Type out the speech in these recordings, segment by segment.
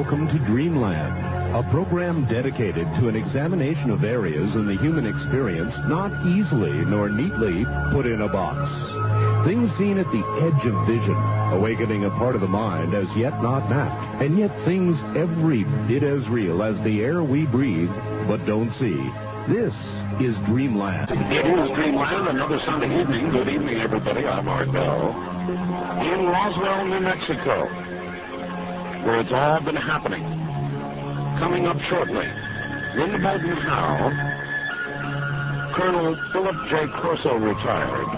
Welcome to Dreamland, a program dedicated to an examination of areas in the human experience not easily nor neatly put in a box. Things seen at the edge of vision, awakening a part of the mind as yet not mapped, and yet things every bit as real as the air we breathe but don't see. This is Dreamland. It is Dreamland, another Sunday evening. Good evening, everybody. I'm Art Bell. In Roswell, New Mexico, where it's all been happening. Coming up shortly, Linda Moulton Howe, Colonel Philip J. Corso, retired,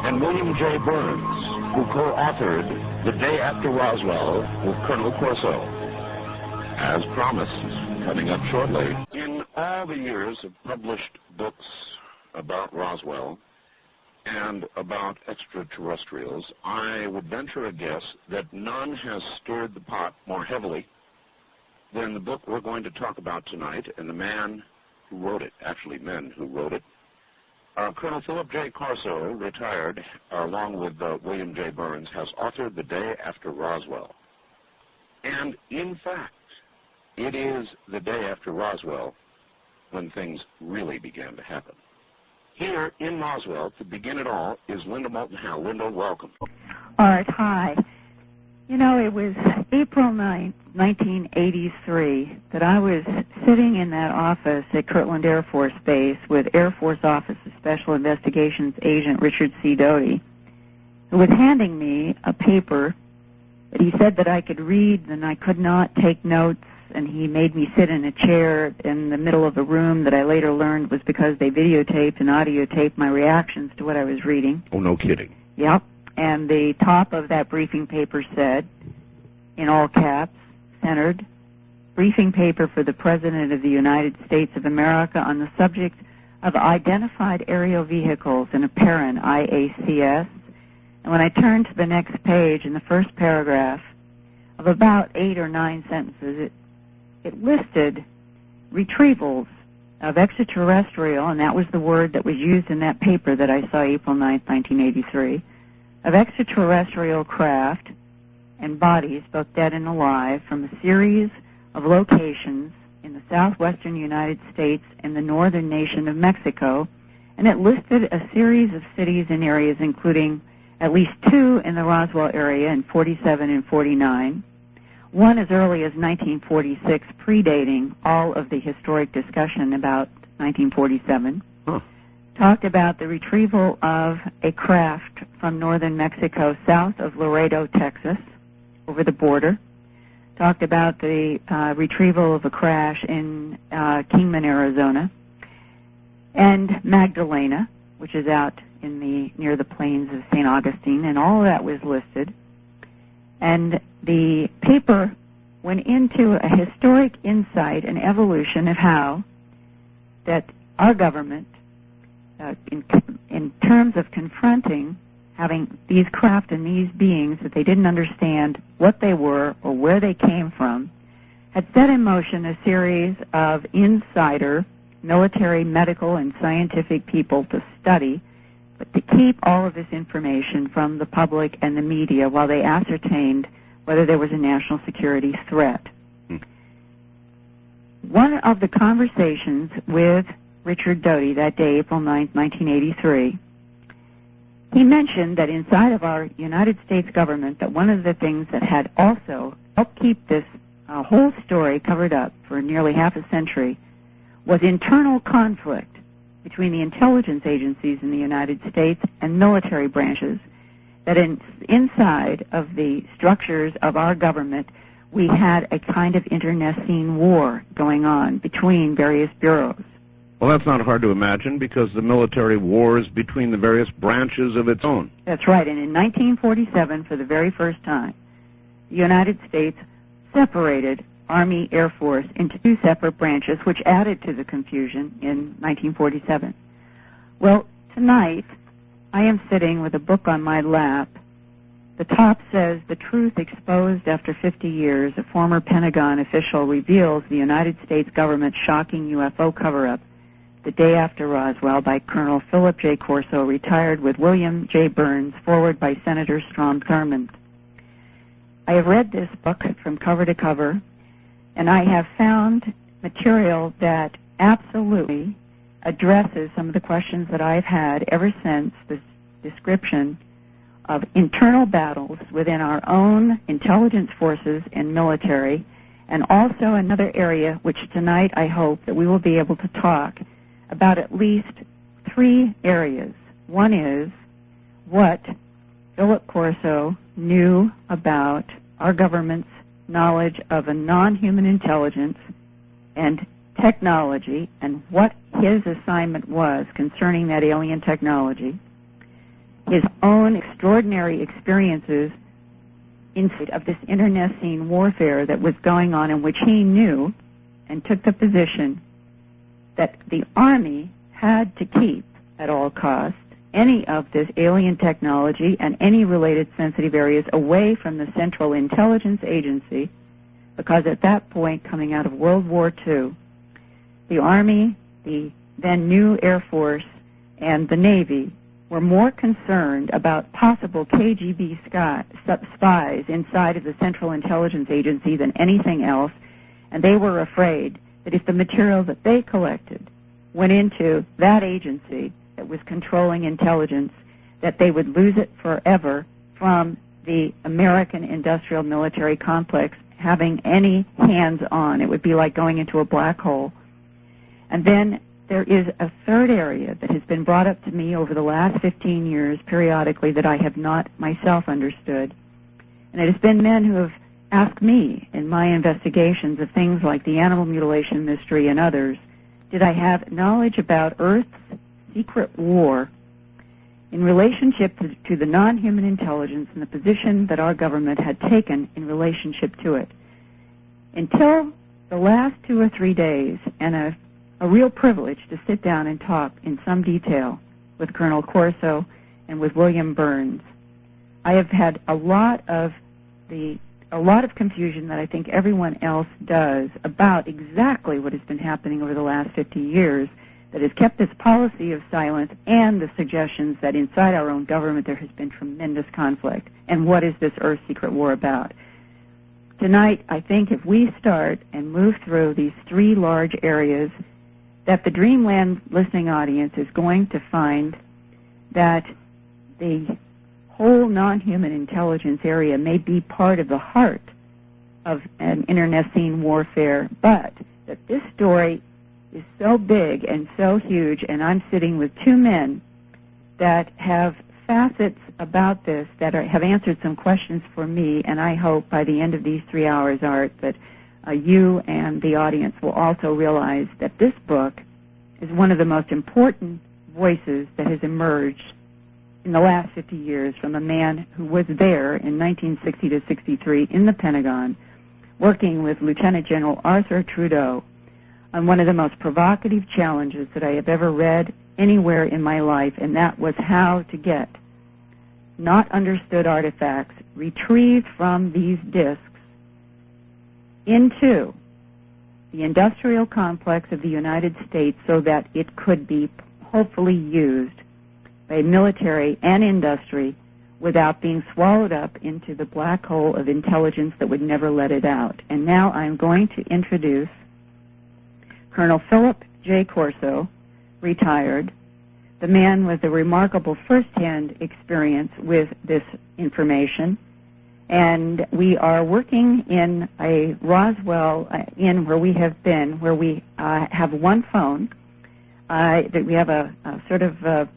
and William J. Birnes, who co-authored The Day After Roswell with Colonel Corso. As promised, coming up shortly. In all the years of published books about Roswell and about extraterrestrials, I would venture a guess that none has stirred the pot more heavily than the book we're going to talk about tonight, and the man who wrote it, actually men who wrote it. Colonel Philip J. Corso, retired, along with William J. Birnes, has authored The Day After Roswell. And in fact, it is the day after Roswell when things really began to happen. Here in Roswell, to begin it all, is Linda Moulton Howe. Linda, welcome. Art, hi. You know, it was April 9th, 1983, that I was sitting in that office at Kirtland Air Force Base with Air Force Office of Special Investigations Agent Richard C. Doty, who was handing me a paper that he said that I could read and I could not take notes, and he made me sit in a chair in the middle of a room that I later learned was because they videotaped and audiotaped my reactions to what I was reading. Oh, no kidding. Yep. And the top of that briefing paper said, in all caps, centered, briefing paper for the President of the United States of America on the subject of identified aerial vehicles in apparent IACS. And when I turned to the next page, in the first paragraph of about 8 or 9 sentences, it listed retrievals of extraterrestrial, and that was the word that was used in that paper that I saw April 9th, 1983, of extraterrestrial craft and bodies, both dead and alive, from a series of locations in the southwestern United States and the northern nation of Mexico, and it listed a series of cities and areas, including at least 2 in the Roswell area in 47 and 49, one as early as 1946, predating all of the historic discussion about 1947. Talked about the retrieval of a craft from northern Mexico south of Laredo, Texas, over the border. Talked about the retrieval of a crash in Kingman, Arizona, and Magdalena, which is out in near the plains of St. Augustine, and all of that was listed. And the paper went into a historic insight and evolution of how that our government, in terms of confronting having these craft and these beings that they didn't understand what they were or where they came from, had set in motion a series of insider military, medical, and scientific people to study, but to keep all of this information from the public and the media while they ascertained whether there was a national security threat. One of the conversations with Richard Doty that day, April 9th, 1983, he mentioned that inside of our United States government, that one of the things that had also helped keep this whole story covered up for nearly half a century was internal conflict between the intelligence agencies in the United States and military branches, that inside of the structures of our government, we had a kind of internecine war going on between various bureaus. Well, that's not hard to imagine, because the military wars between the various branches of its own. That's right, and in 1947, for the very first time, the United States separated Army, Air Force into 2 separate branches, which added to the confusion in 1947. Well, tonight, I am sitting with a book on my lap. The top says, "The Truth Exposed After 50 Years, a former Pentagon official reveals the United States government's shocking UFO cover-up, The Day After Roswell," by Colonel Philip J. Corso, retired, with William J. Birnes, forward by Senator Strom Thurmond. I have read this book from cover to cover, and I have found material that absolutely addresses some of the questions that I've had ever since this description of internal battles within our own intelligence forces and military, and also another area which tonight I hope that we will be able to talk about at least 3 areas. One is what Philip Corso knew about our government's knowledge of a non-human intelligence and technology, and what his assignment was concerning that alien technology, his own extraordinary experiences inside of this internecine warfare that was going on, in which he knew and took the position that the Army had to keep at all costs any of this alien technology and any related sensitive areas away from the Central Intelligence Agency, because at that point, coming out of World War II, the Army, the then new Air Force, and the Navy were more concerned about possible KGB spies inside of the Central Intelligence Agency than anything else, and they were afraid that if the material that they collected went into that agency that was controlling intelligence, that they would lose it forever from the American industrial military complex having any hands on. It would be like going into a black hole. And then there is a third area that has been brought up to me over the last 15 years periodically that I have not myself understood. And it has been men who have asked me in my investigations of things like the animal mutilation mystery and others, did I have knowledge about Earth's secret war in relationship to the non-human intelligence and the position that our government had taken in relationship to it. Until the last 2 or 3 days, and a real privilege to sit down and talk in some detail with Colonel Corso and with William Birnes, I have had a lot of confusion that I think everyone else does about exactly what has been happening over the last 50 years that has kept this policy of silence, and the suggestions that inside our own government there has been tremendous conflict. And what is this Earth secret war about? Tonight, I think if we start and move through these 3 large areas, that the Dreamland listening audience is going to find that the whole non-human intelligence area may be part of the heart of an internecine warfare, but that this story is so big and so huge, and I'm sitting with 2 men that have facets about this that have answered some questions for me, and I hope by the end of these 3 hours, Art, that you and the audience will also realize that this book is one of the most important voices that has emerged in the last 50 years from a man who was there in 1960 to 63 in the Pentagon, working with Lieutenant General Arthur Trudeau on one of the most provocative challenges that I have ever read anywhere in my life, and that was how to get not understood artifacts retrieved from these disks into the industrial complex of the United States so that it could be hopefully used by military and industry without being swallowed up into the black hole of intelligence that would never let it out. And now I'm going to introduce Colonel Philip J. Corso, retired, the man with a remarkable first-hand experience with this information. And we are working in a Roswell inn where we have been, where we have one phone. That we have a sort of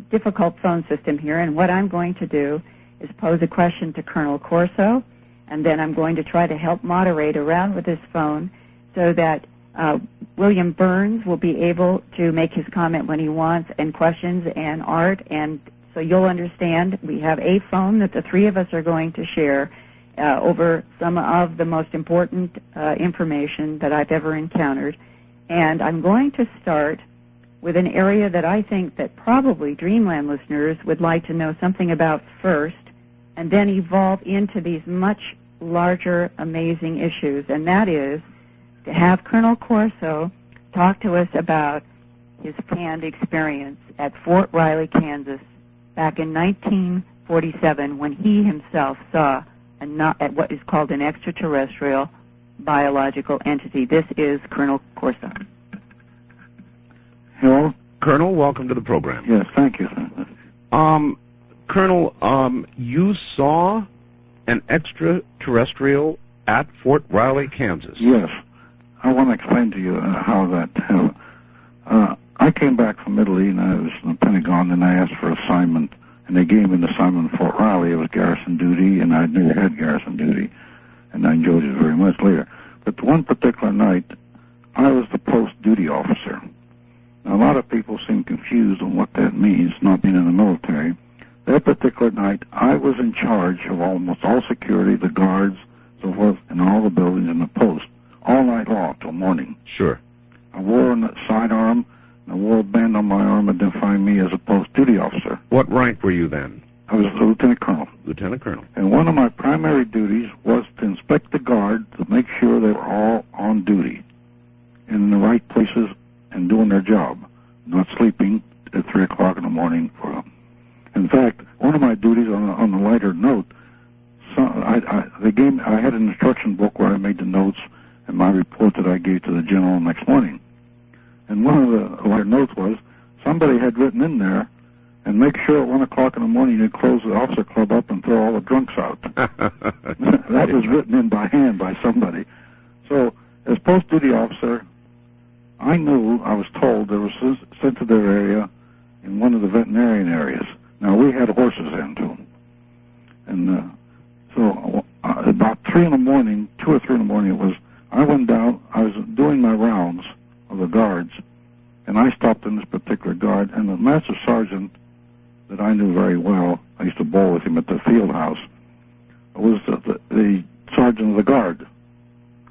difficult phone system here, and what I'm going to do is pose a question to Colonel Corso, and then I'm going to try to help moderate around with this phone so that William Birnes will be able to make his comment when he wants, and questions, and Art, and so you'll understand we have a phone that the 3 of us are going to share over some of the most important information that I've ever encountered. And I'm going to start with an area that I think that probably Dreamland listeners would like to know something about first, and then evolve into these much larger, amazing issues, and that is to have Colonel Corso talk to us about his firsthand experience at Fort Riley, Kansas, back in 1947, when he himself saw at what is called an extraterrestrial biological entity. This is Colonel Corso. Hello? Colonel, welcome to the program. Yes, thank you. Colonel, you saw an extraterrestrial at Fort Riley, Kansas. Yes. I want to explain to you how that happened. I came back from Italy, and I was in the Pentagon, and I asked for assignment, and they gave me an assignment in Fort Riley. It was garrison duty, and I never had garrison duty, and I enjoyed it very much later. But one particular night, I was the post-duty officer. Now, a lot of people seem confused on what that means, not being in the military. That particular night, I was in charge of almost all security, the guards, so forth, and all the buildings in the post, all night long till morning. Sure. I wore a sidearm, and I wore a band on my arm identifying me as a post-duty officer. What rank were you then? I was a lieutenant colonel. Lieutenant colonel. And one of my primary duties was to inspect the guard to make sure they were all on duty, in the right places, and doing their job, not sleeping at 3 o'clock in the morning for them. In fact, one of my duties on a lighter note, I had an instruction book where I made the notes and my report that I gave to the general the next morning. And one of the lighter notes was, somebody had written in there, and make sure at 1 o'clock in the morning you close the officer club up and throw all the drunks out. That was written in by hand by somebody. So, as post-duty officer, I knew, I was told, there was a sensitive area in one of the veterinarian areas. Now, we had horses in, too. And so, about 3 in the morning, 2 or 3 in the morning it was, I went down, I was doing my rounds of the guards, and I stopped in this particular guard, and the master sergeant that I knew very well, I used to bowl with him at the field house, was the sergeant of the guard.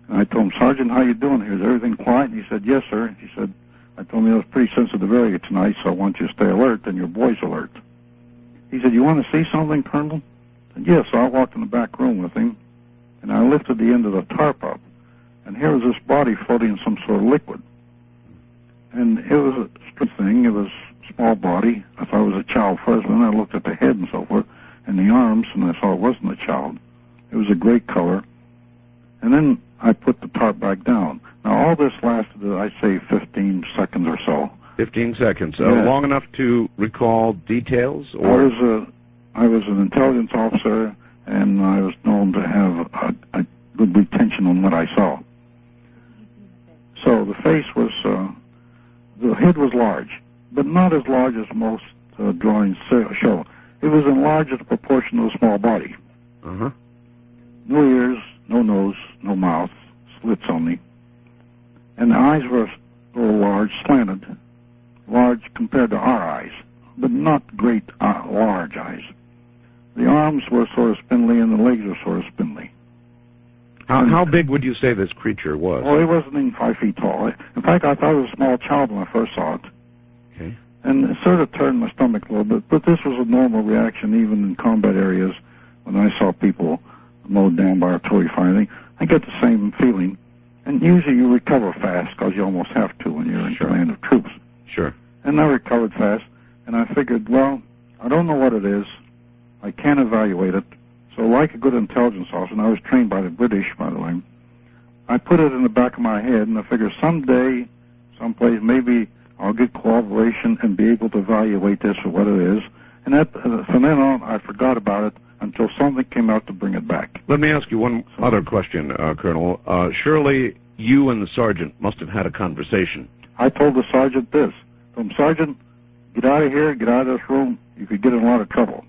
And I told him, Sergeant, how you doing here? Is everything quiet? And he said, yes, sir. He said, I told him it was a pretty sensitive area tonight, so I want you to stay alert, and your boy's alert. He said, you want to see something, Colonel? I said, yes. So I walked in the back room with him, and I lifted the end of the tarp up, and here was this body floating in some sort of liquid. And it was a strange thing. It was a small body. I thought it was a child first, and then I looked at the head and so forth, and the arms, and I saw it wasn't a child. It was a gray color. And then I put the tarp back down. Now, all this lasted, I'd say, 15 seconds or so. 15 seconds. Yeah. Long enough to recall details? Or I was an intelligence officer, and I was known to have a good retention on what I saw. So the face was, the head was large, but not as large as most drawings show. It was enlarged as a proportion of the small body. Uh-huh. No ears, no nose, no mouth, slits only. And the eyes were a little large, slanted, large compared to our eyes, but not great large eyes. The arms were sort of spindly and the legs were sort of spindly. How big would you say this creature was? Well, it wasn't even 5 feet tall. In fact, I thought it was a small child when I first saw it. Okay. And it sort of turned my stomach a little bit, but this was a normal reaction even in combat areas when I saw people mowed down by artillery firing. I get the same feeling. And usually you recover fast because you almost have to when you're in command of troops. Sure. And I recovered fast, and I figured, well, I don't know what it is. I can't evaluate it. So like a good intelligence officer, and I was trained by the British, by the way, I put it in the back of my head, and I figured someday, someplace, maybe I'll get cooperation and be able to evaluate this for what it is. And that, from then on, I forgot about it until something came out to bring it back. Let me ask you one other question, Colonel. Surely you and the sergeant must have had a conversation. I told the sergeant this. Sergeant, get out of here, get out of this room. You could get in a lot of trouble.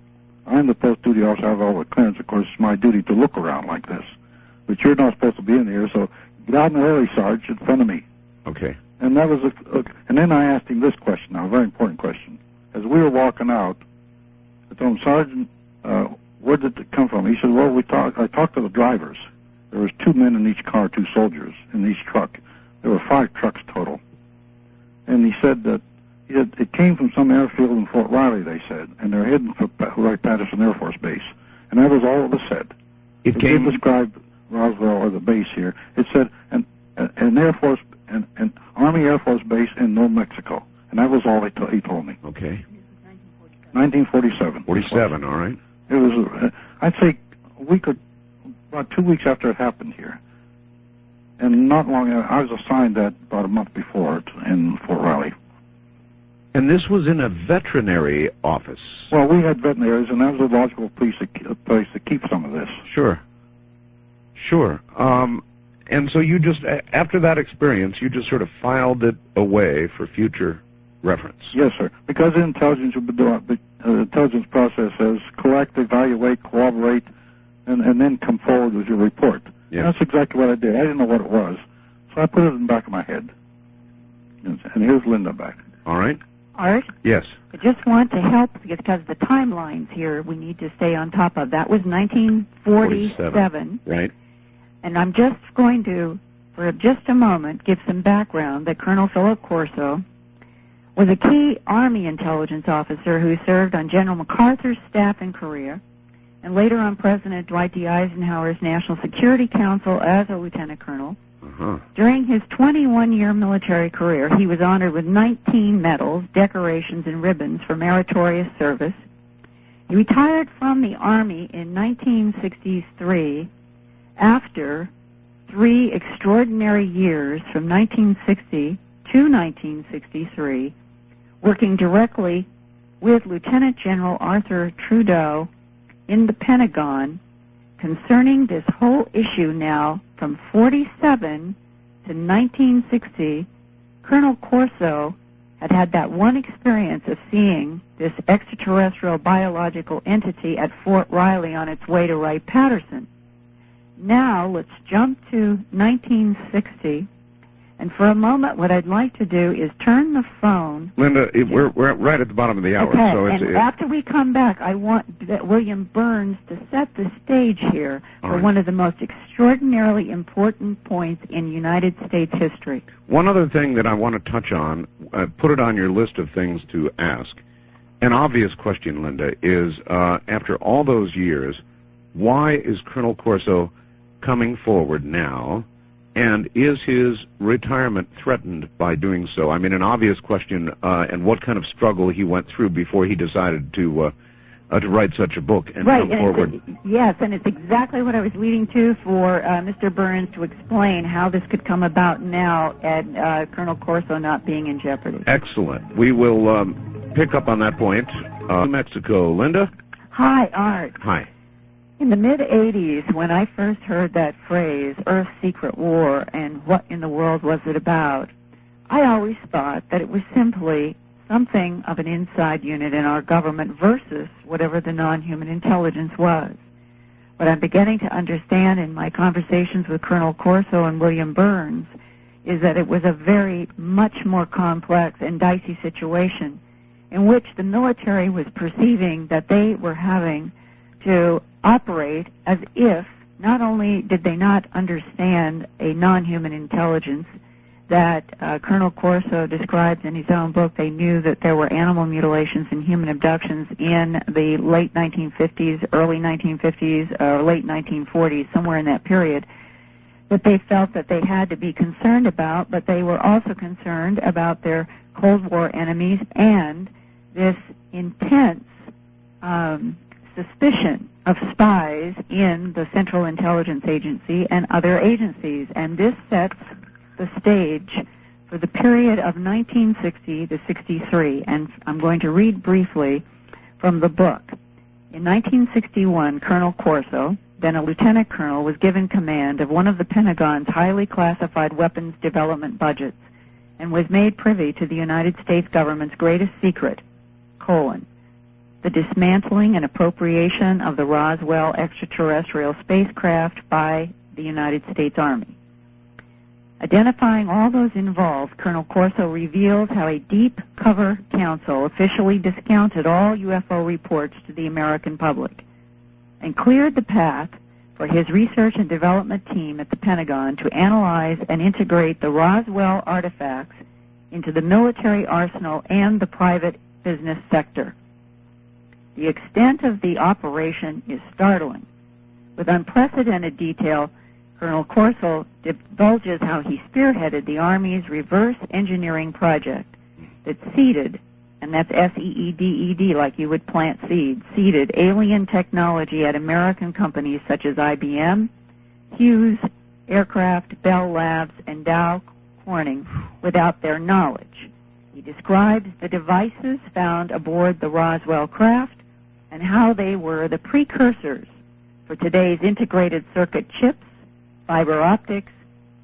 I'm the post-duty officer. I have all the clearance. Of course, it's my duty to look around like this. But you're not supposed to be in here, so get out in the early, Sarge, in front of me. Okay. And that was and then I asked him this question now, a very important question. As we were walking out, I told him, Sergeant, where did it come from? He said, well, I talked to the drivers. There was 2 men in each car, 2 soldiers in each truck. There were 5 trucks total. And he said it came from some airfield in Fort Riley, they said, and they're heading for Wright-Patterson Air Force Base. And that was all it was said. It did describe Roswell or the base here. It said an Air Force, an Army Air Force base in New Mexico. And that was all he told me. Okay. 1947. 47, all right. It was, I'd say, a week or about 2 weeks after it happened here. And not long after, I was assigned that about a month before in Fort Riley. And this was in a veterinary office. Well, we had veterinaries, and that was a logical place to keep some of this. Sure. And so you just, after that experience, you just sort of filed it away for future reference. Yes, sir. Because the intelligence process says collect, evaluate, corroborate, and then come forward with your report. Yes. That's exactly what I did. I didn't know what it was, so I put it in the back of my head. And here's Linda back. All right. Art? Yes. I just want to help because the timelines here we need to stay on top of. That was 1947. Right. And I'm just going to, for just a moment, give some background that Colonel Philip Corso was a key Army intelligence officer who served on General MacArthur's staff in Korea and later on President Dwight D. Eisenhower's National Security Council as a lieutenant colonel. During his 21-year military career, he was honored with 19 medals, decorations, and ribbons for meritorious service. He retired from the Army in 1963 after 3 extraordinary years from 1960 to 1963, working directly with Lieutenant General Arthur Trudeau in the Pentagon concerning this whole issue now from 47 to 1960. Colonel Corso had that one experience of seeing this extraterrestrial biological entity at Fort Riley on its way to Wright-Patterson. Now, let's jump to 1960, and for a moment, what I'd like to do is turn the phone... Linda, we're right at the bottom of the hour. Okay, so and after we come back, I want William Birnes to set the stage here for one of the most extraordinarily important points in United States history. One other thing that I want to touch on, put it on your list of things to ask. An obvious question, Linda, is after all those years, why is Colonel Corso coming forward now, and is his retirement threatened by doing so? I mean, an obvious question, and what kind of struggle he went through before he decided to write such a book and come forward. Yes, and it's exactly what I was leading to for Mr. Birnes to explain how this could come about now and Colonel Corso not being in jeopardy. Excellent. We will pick up on that point. Mexico. Linda? Hi, Art. Hi. In the mid-'80s, when I first heard that phrase, Earth's Secret War, and what in the world was it about, I always thought that it was simply something of an inside unit in our government versus whatever the non-human intelligence was. What I'm beginning to understand in my conversations with Colonel Corso and William Birnes is that it was a very much more complex and dicey situation in which the military was perceiving that they were having to operate as if not only did they not understand a non-human intelligence that Colonel Corso describes in his own book, they knew that there were animal mutilations and human abductions in the late 1950s, early 1950s, or late 1940s, somewhere in that period, that they felt that they had to be concerned about, but they were also concerned about their Cold War enemies and this intense suspicion of spies in the Central Intelligence Agency and other agencies. And this sets the stage for the period of 1960 to 63. And I'm going to read briefly from the book. In 1961, Colonel Corso, then a lieutenant colonel, was given command of one of the Pentagon's highly classified weapons development budgets and was made privy to the United States government's greatest secret, the dismantling and appropriation of the Roswell extraterrestrial spacecraft by the United States Army. Identifying all those involved, Colonel Corso reveals how a deep cover council officially discounted all UFO reports to the American public and cleared the path for his research and development team at the Pentagon to analyze and integrate the Roswell artifacts into the military arsenal and the private business sector. The extent of the operation is startling. With unprecedented detail, Colonel Corso divulges how he spearheaded the Army's reverse engineering project that seeded, and that's S-E-E-D-E-D, like you would plant seeds, seeded alien technology at American companies such as IBM, Hughes Aircraft, Bell Labs, and Dow Corning without their knowledge. He describes the devices found aboard the Roswell craft and how they were the precursors for today's integrated circuit chips, fiber optics,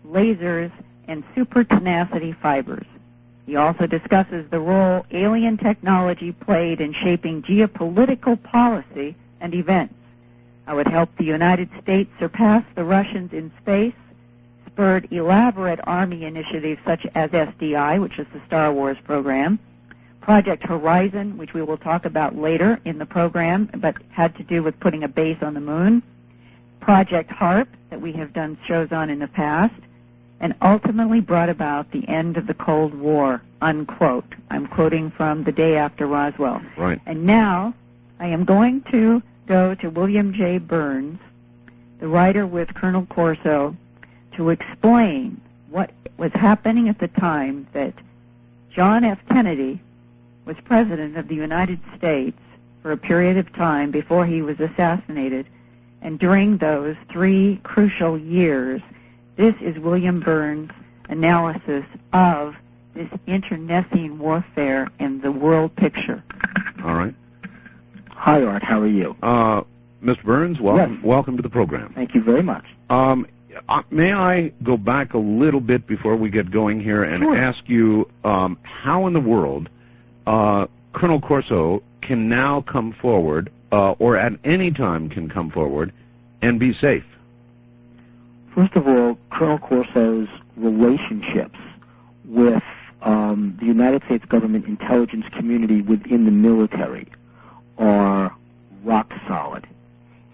lasers, and super tenacity fibers. He also discusses the role alien technology played in shaping geopolitical policy and events, how it helped the United States surpass the Russians in space, spurred elaborate Army initiatives such as SDI, which is the Star Wars program, Project Horizon, which we will talk about later in the program, but had to do with putting a base on the moon, Project HARP, that we have done shows on in the past, and ultimately brought about the end of the Cold War, unquote. I'm quoting from the day after Roswell. Right. And now I am going to go to William J. Birnes, the writer with Colonel Corso, to explain what was happening at the time that John F. Kennedy was President of the United States for a period of time before he was assassinated. And during those 3 crucial years, this is William Birnes' analysis of this internecine warfare and the world picture. All right. Hi, Art. How are you? Mr. Birnes, welcome, Yes. welcome to the program. Thank you very much. May I go back a little bit before we get going here and Sure. ask you how in the world Colonel Corso can now come forward, or at any time can come forward, and be safe? First of all, Colonel Corso's relationships with the United States government intelligence community within the military are rock solid.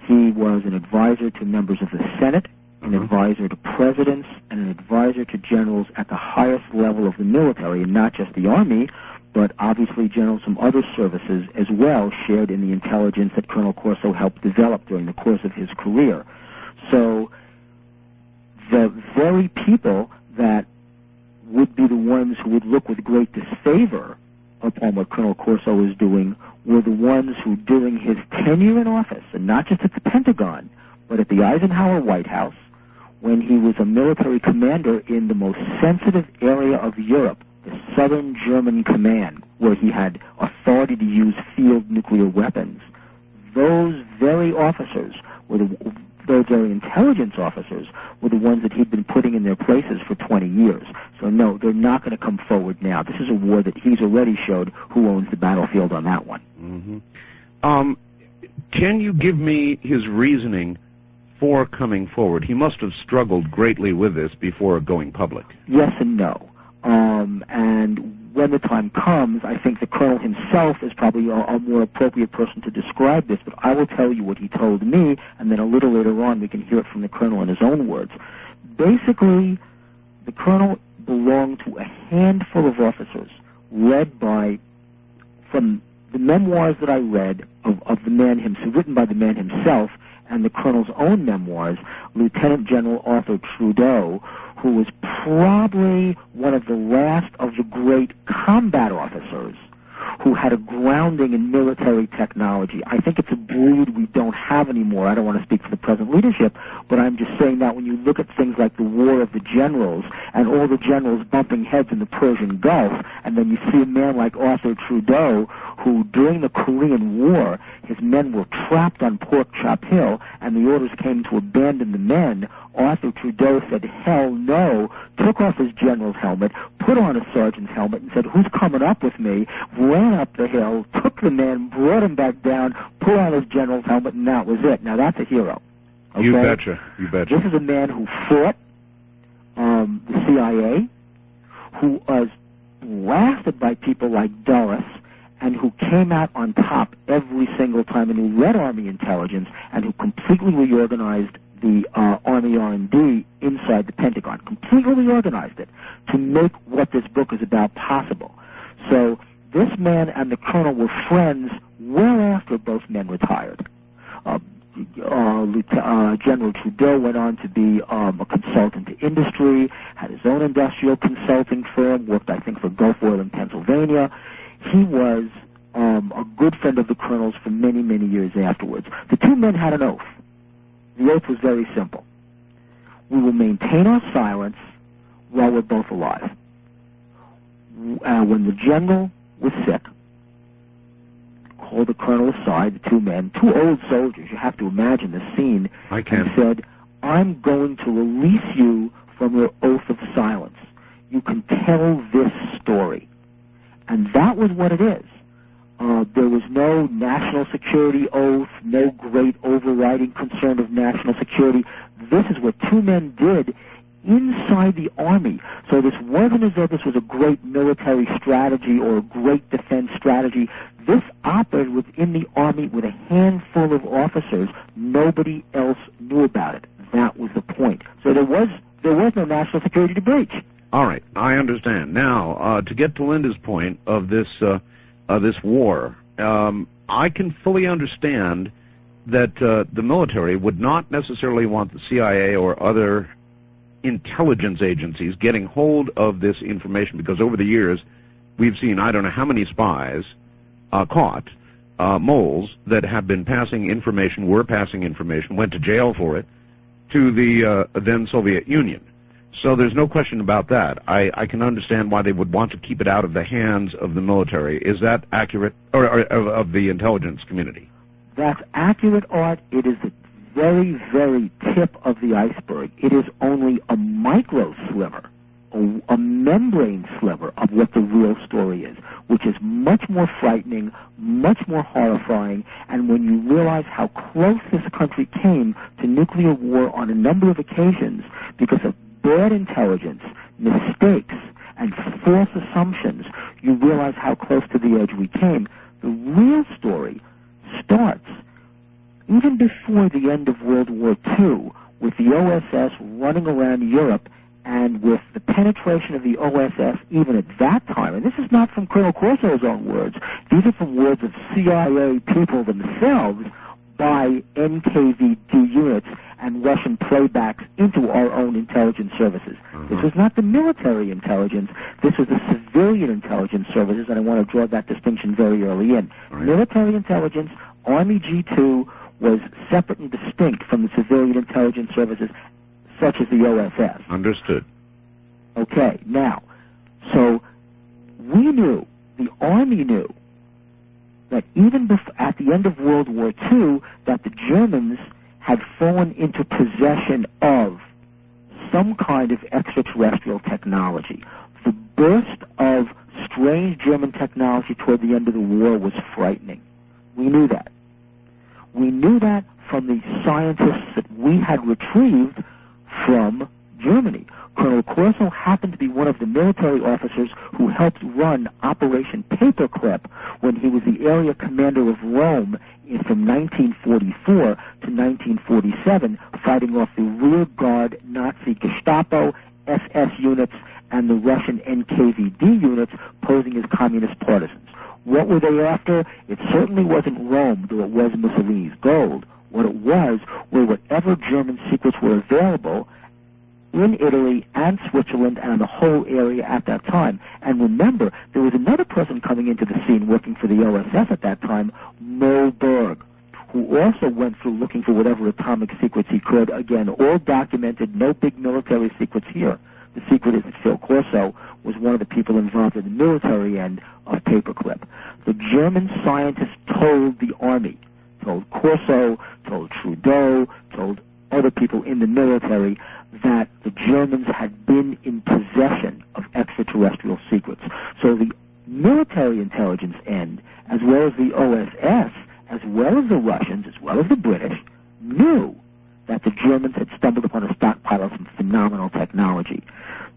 He was an advisor to members of the Senate, an advisor to presidents, and an advisor to generals at the highest level of the military, and not just the Army, but obviously generals from other services as well shared in the intelligence that Colonel Corso helped develop during the course of his career. So the very people that would be the ones who would look with great disfavor upon what Colonel Corso was doing were the ones who, during his tenure in office, and not just at the Pentagon, but at the Eisenhower White House, when he was a military commander in the most sensitive area of Europe, the Southern German Command, where he had authority to use field nuclear weapons, those very officers were those very intelligence officers were the ones that he'd been putting in their places for 20 years. So no, they're not going to come forward now. This is a war that he's already showed who owns the battlefield on that one. Mm-hmm. Can you give me his reasoning for coming forward? He must have struggled greatly with this before going public. Yes and no. And when the time comes, I think the colonel himself is probably a more appropriate person to describe this, but I will tell you what he told me, and then a little later on we can hear it from the colonel in his own words. Basically, the colonel belonged to a handful of officers led by, from the memoirs that I read of the man himself, written by the man himself, and the colonel's own memoirs, Lieutenant General Arthur Trudeau, who was probably one of the last of the great combat officers who had a grounding in military technology. I think it's a breed we don't have anymore. I don't want to speak for the present leadership, but I'm just saying that when you look at things like the War of the Generals and all the generals bumping heads in the Persian Gulf, and then you see a man like Arthur Trudeau, who during the Korean War, his men were trapped on Pork Chop Hill, and the orders came to abandon the men. Arthur Trudeau said, hell no, took off his general's helmet, put on a sergeant's helmet, and said, who's coming up with me? Ran up the hill, took the man, brought him back down, put on his general's helmet, and that was it. Now, that's a hero. Okay? You betcha. You betcha. This is a man who fought the CIA, who was blasted by people like Dulles, and who came out on top every single time, and who led Army intelligence, and who completely reorganized the Army R&D inside the Pentagon, completely reorganized it to make what this book is about possible. So this man and the colonel were friends well after both men retired. General Trudeau went on to be a consultant to industry, had his own industrial consulting firm, worked, I think, for Gulf Oil in Pennsylvania. He was a good friend of the colonel's for many, many years afterwards. The two men had an oath. The oath was very simple. we will maintain our silence while we're both alive. When the general was sick, called the colonel aside, the two men, two old soldiers, you have to imagine the scene, and said, I'm going to release you from your oath of silence. You can tell this story. And that was what it is. There was no national security oath, no great overriding concern of national security. This is what two men did inside the Army. So this wasn't as though this was a great military strategy or a great defense strategy. This operated within the Army with a handful of officers. Nobody else knew about it. That was the point. So there was no national security to breach. All right, I understand. Now, to get to Linda's point of this war, I can fully understand that the military would not necessarily want the CIA or other intelligence agencies getting hold of this information, because over the years we've seen I don't know how many spies caught, moles that have been passing information, went to jail for it, to the then Soviet Union. So there's no question about that. I can understand why they would want to keep it out of the hands of the military. Is that accurate, or of the intelligence community? That's accurate, Art. It is the very, very tip of the iceberg. It is only a micro sliver, a membrane sliver of what the real story is, which is much more frightening, much more horrifying, and when you realize how close this country came to nuclear war on a number of occasions because of bad intelligence, mistakes, and false assumptions, you realize how close to the edge we came. The real story starts even before the end of World War II, with the OSS running around Europe, and with the penetration of the OSS even at that time, and this is not from Colonel Corso's own words, these are from words of CIA people themselves, by NKVD units and Russian playbacks into our own intelligence services. This was not the military intelligence, this was the civilian intelligence services, and I want to draw that distinction very early in. Military intelligence, Army G2, was separate and distinct from the civilian intelligence services, such as the OSS. Understood. Okay, now, so we knew, the Army knew, that even at the end of World War II, that the Germans had fallen into possession of some kind of extraterrestrial technology. The burst of strange German technology toward the end of the war was frightening. We knew that. We knew that from the scientists that we had retrieved from Germany. Colonel Corso happened to be one of the military officers who helped run Operation Paperclip when he was the area commander of Rome from 1944 to 1947, fighting off the rear guard Nazi Gestapo, SS units, and the Russian NKVD units posing as communist partisans. What were they after? It certainly wasn't Rome, though it was Mussolini's gold. What it was were whatever German secrets were available in Italy and Switzerland and in the whole area at that time. And remember, there was another person coming into the scene working for the OSS at that time, Mollberg, who also went through looking for whatever atomic secrets he could. Again, all documented, no big military secrets here. The secret is that Phil Corso was one of the people involved in the military end of Paperclip. The German scientists told the Army, told Corso, told Trudeau, told other people in the military that the Germans had been in possession of extraterrestrial secrets. So the military intelligence end, as well as the OSS, as well as the Russians, as well as the British, knew that the Germans had stumbled upon a stockpile of some phenomenal technology.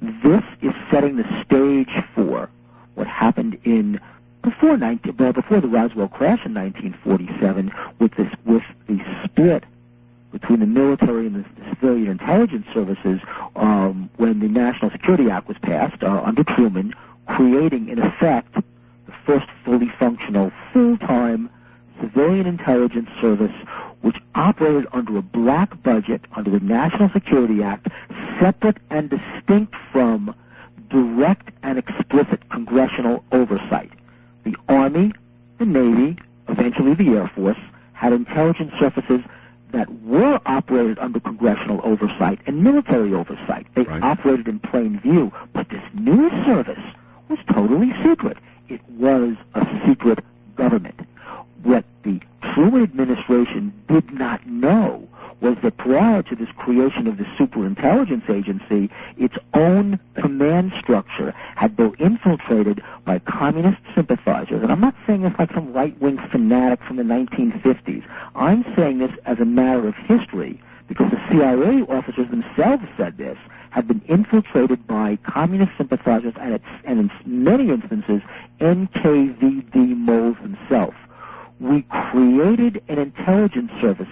This is setting the stage for what happened before the Roswell crash in 1947, with the split between the military and the civilian intelligence services when the National Security Act was passed under Truman, creating, in effect, the first fully functional, full-time civilian intelligence service which operated under a black budget under the National Security Act, separate and distinct from direct and explicit congressional oversight. The Army, the Navy, eventually the Air Force, had intelligence services that were operated under congressional oversight and military oversight. They operated in plain view, but this news service was totally secret. It was a secret government. What the Truman administration did not know was that prior to this creation of the superintelligence agency, its own command structure had been infiltrated by communist sympathizers. And I'm not saying this like some right-wing fanatic from the 1950s. I'm saying this as a matter of history because the CIA officers themselves said this, had been infiltrated by communist sympathizers and in many instances, NKVD moles himself. We created an intelligence service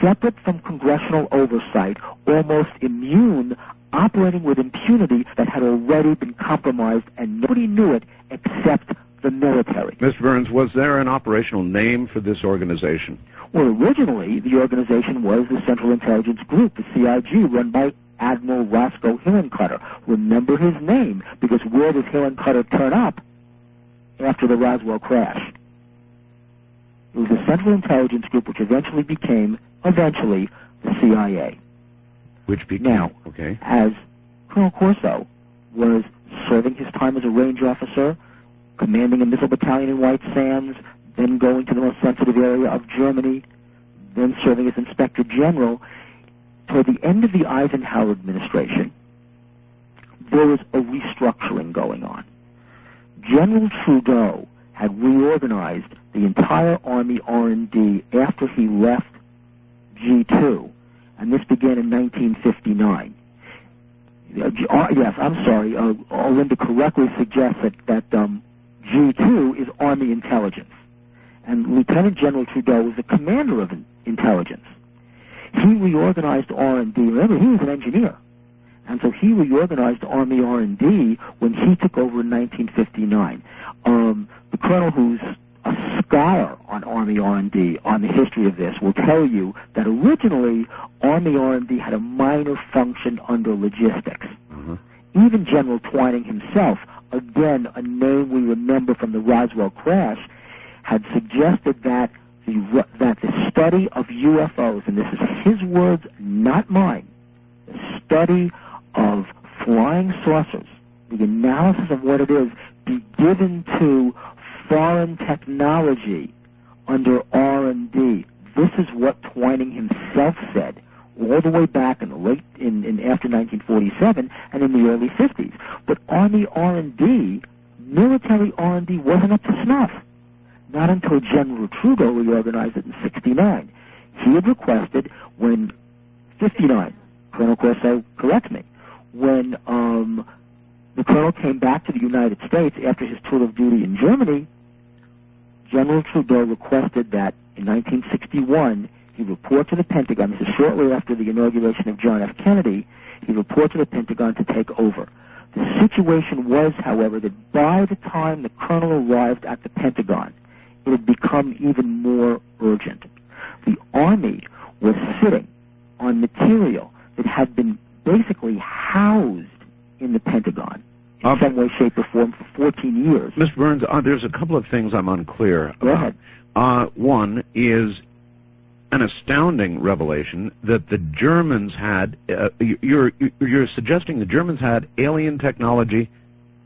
separate from congressional oversight, almost immune, operating with impunity that had already been compromised, and nobody knew it except the military. Mr. Birnes, was there an operational name for this organization? Well, originally, the organization was the Central Intelligence Group, the CIG, run by Admiral Roscoe Hillencutter. Remember his name, because where does Hillencutter turn up after the Roswell crash? It was the Central Intelligence Group, which eventually became the CIA. Which became, now, as Colonel Corso was serving his time as a range officer, commanding a missile battalion in White Sands, then going to the most sensitive area of Germany, then serving as Inspector General, toward the end of the Eisenhower administration, there was a restructuring going on. General Trudeau had reorganized the entire Army R&D after he left G2, and this began in 1959. Yes, I'm sorry. Linda correctly suggests that G2 is Army Intelligence, and Lieutenant General Trudeau was the commander of intelligence. He reorganized R&D. Remember, he was an engineer, and so he reorganized Army R&D when he took over in 1959. The colonel, who's a scholar on Army R&D, on the history of this, will tell you that originally Army R&D had a minor function under logistics. Even General Twining himself, again a name we remember from the Roswell crash, had suggested that the study of UFOs, and this is his words, not mine, the study of flying saucers, the analysis of what it is, be given to foreign technology under R&D. This is what Twining himself said all the way back in the after 1947 and in the early 50s. But Army R&D, military R&D, wasn't up to snuff. Not until General Trudeau reorganized it in 1969. He had requested when 59, Colonel Corso, correct me, when the colonel came back to the United States after his tour of duty in Germany, General Trudeau requested that in 1961 he report to the Pentagon. This is shortly after the inauguration of John F. Kennedy. He report to the Pentagon to take over. The situation was, however, that by the time the colonel arrived at the Pentagon, it had become even more urgent. The Army was sitting on material that had been basically housed in the Pentagon in some way, shape, or form for 14 years. Mr. Birnes, there's a couple of things I'm unclear about. Go ahead. One is an astounding revelation that the Germans had, you're suggesting the Germans had alien technology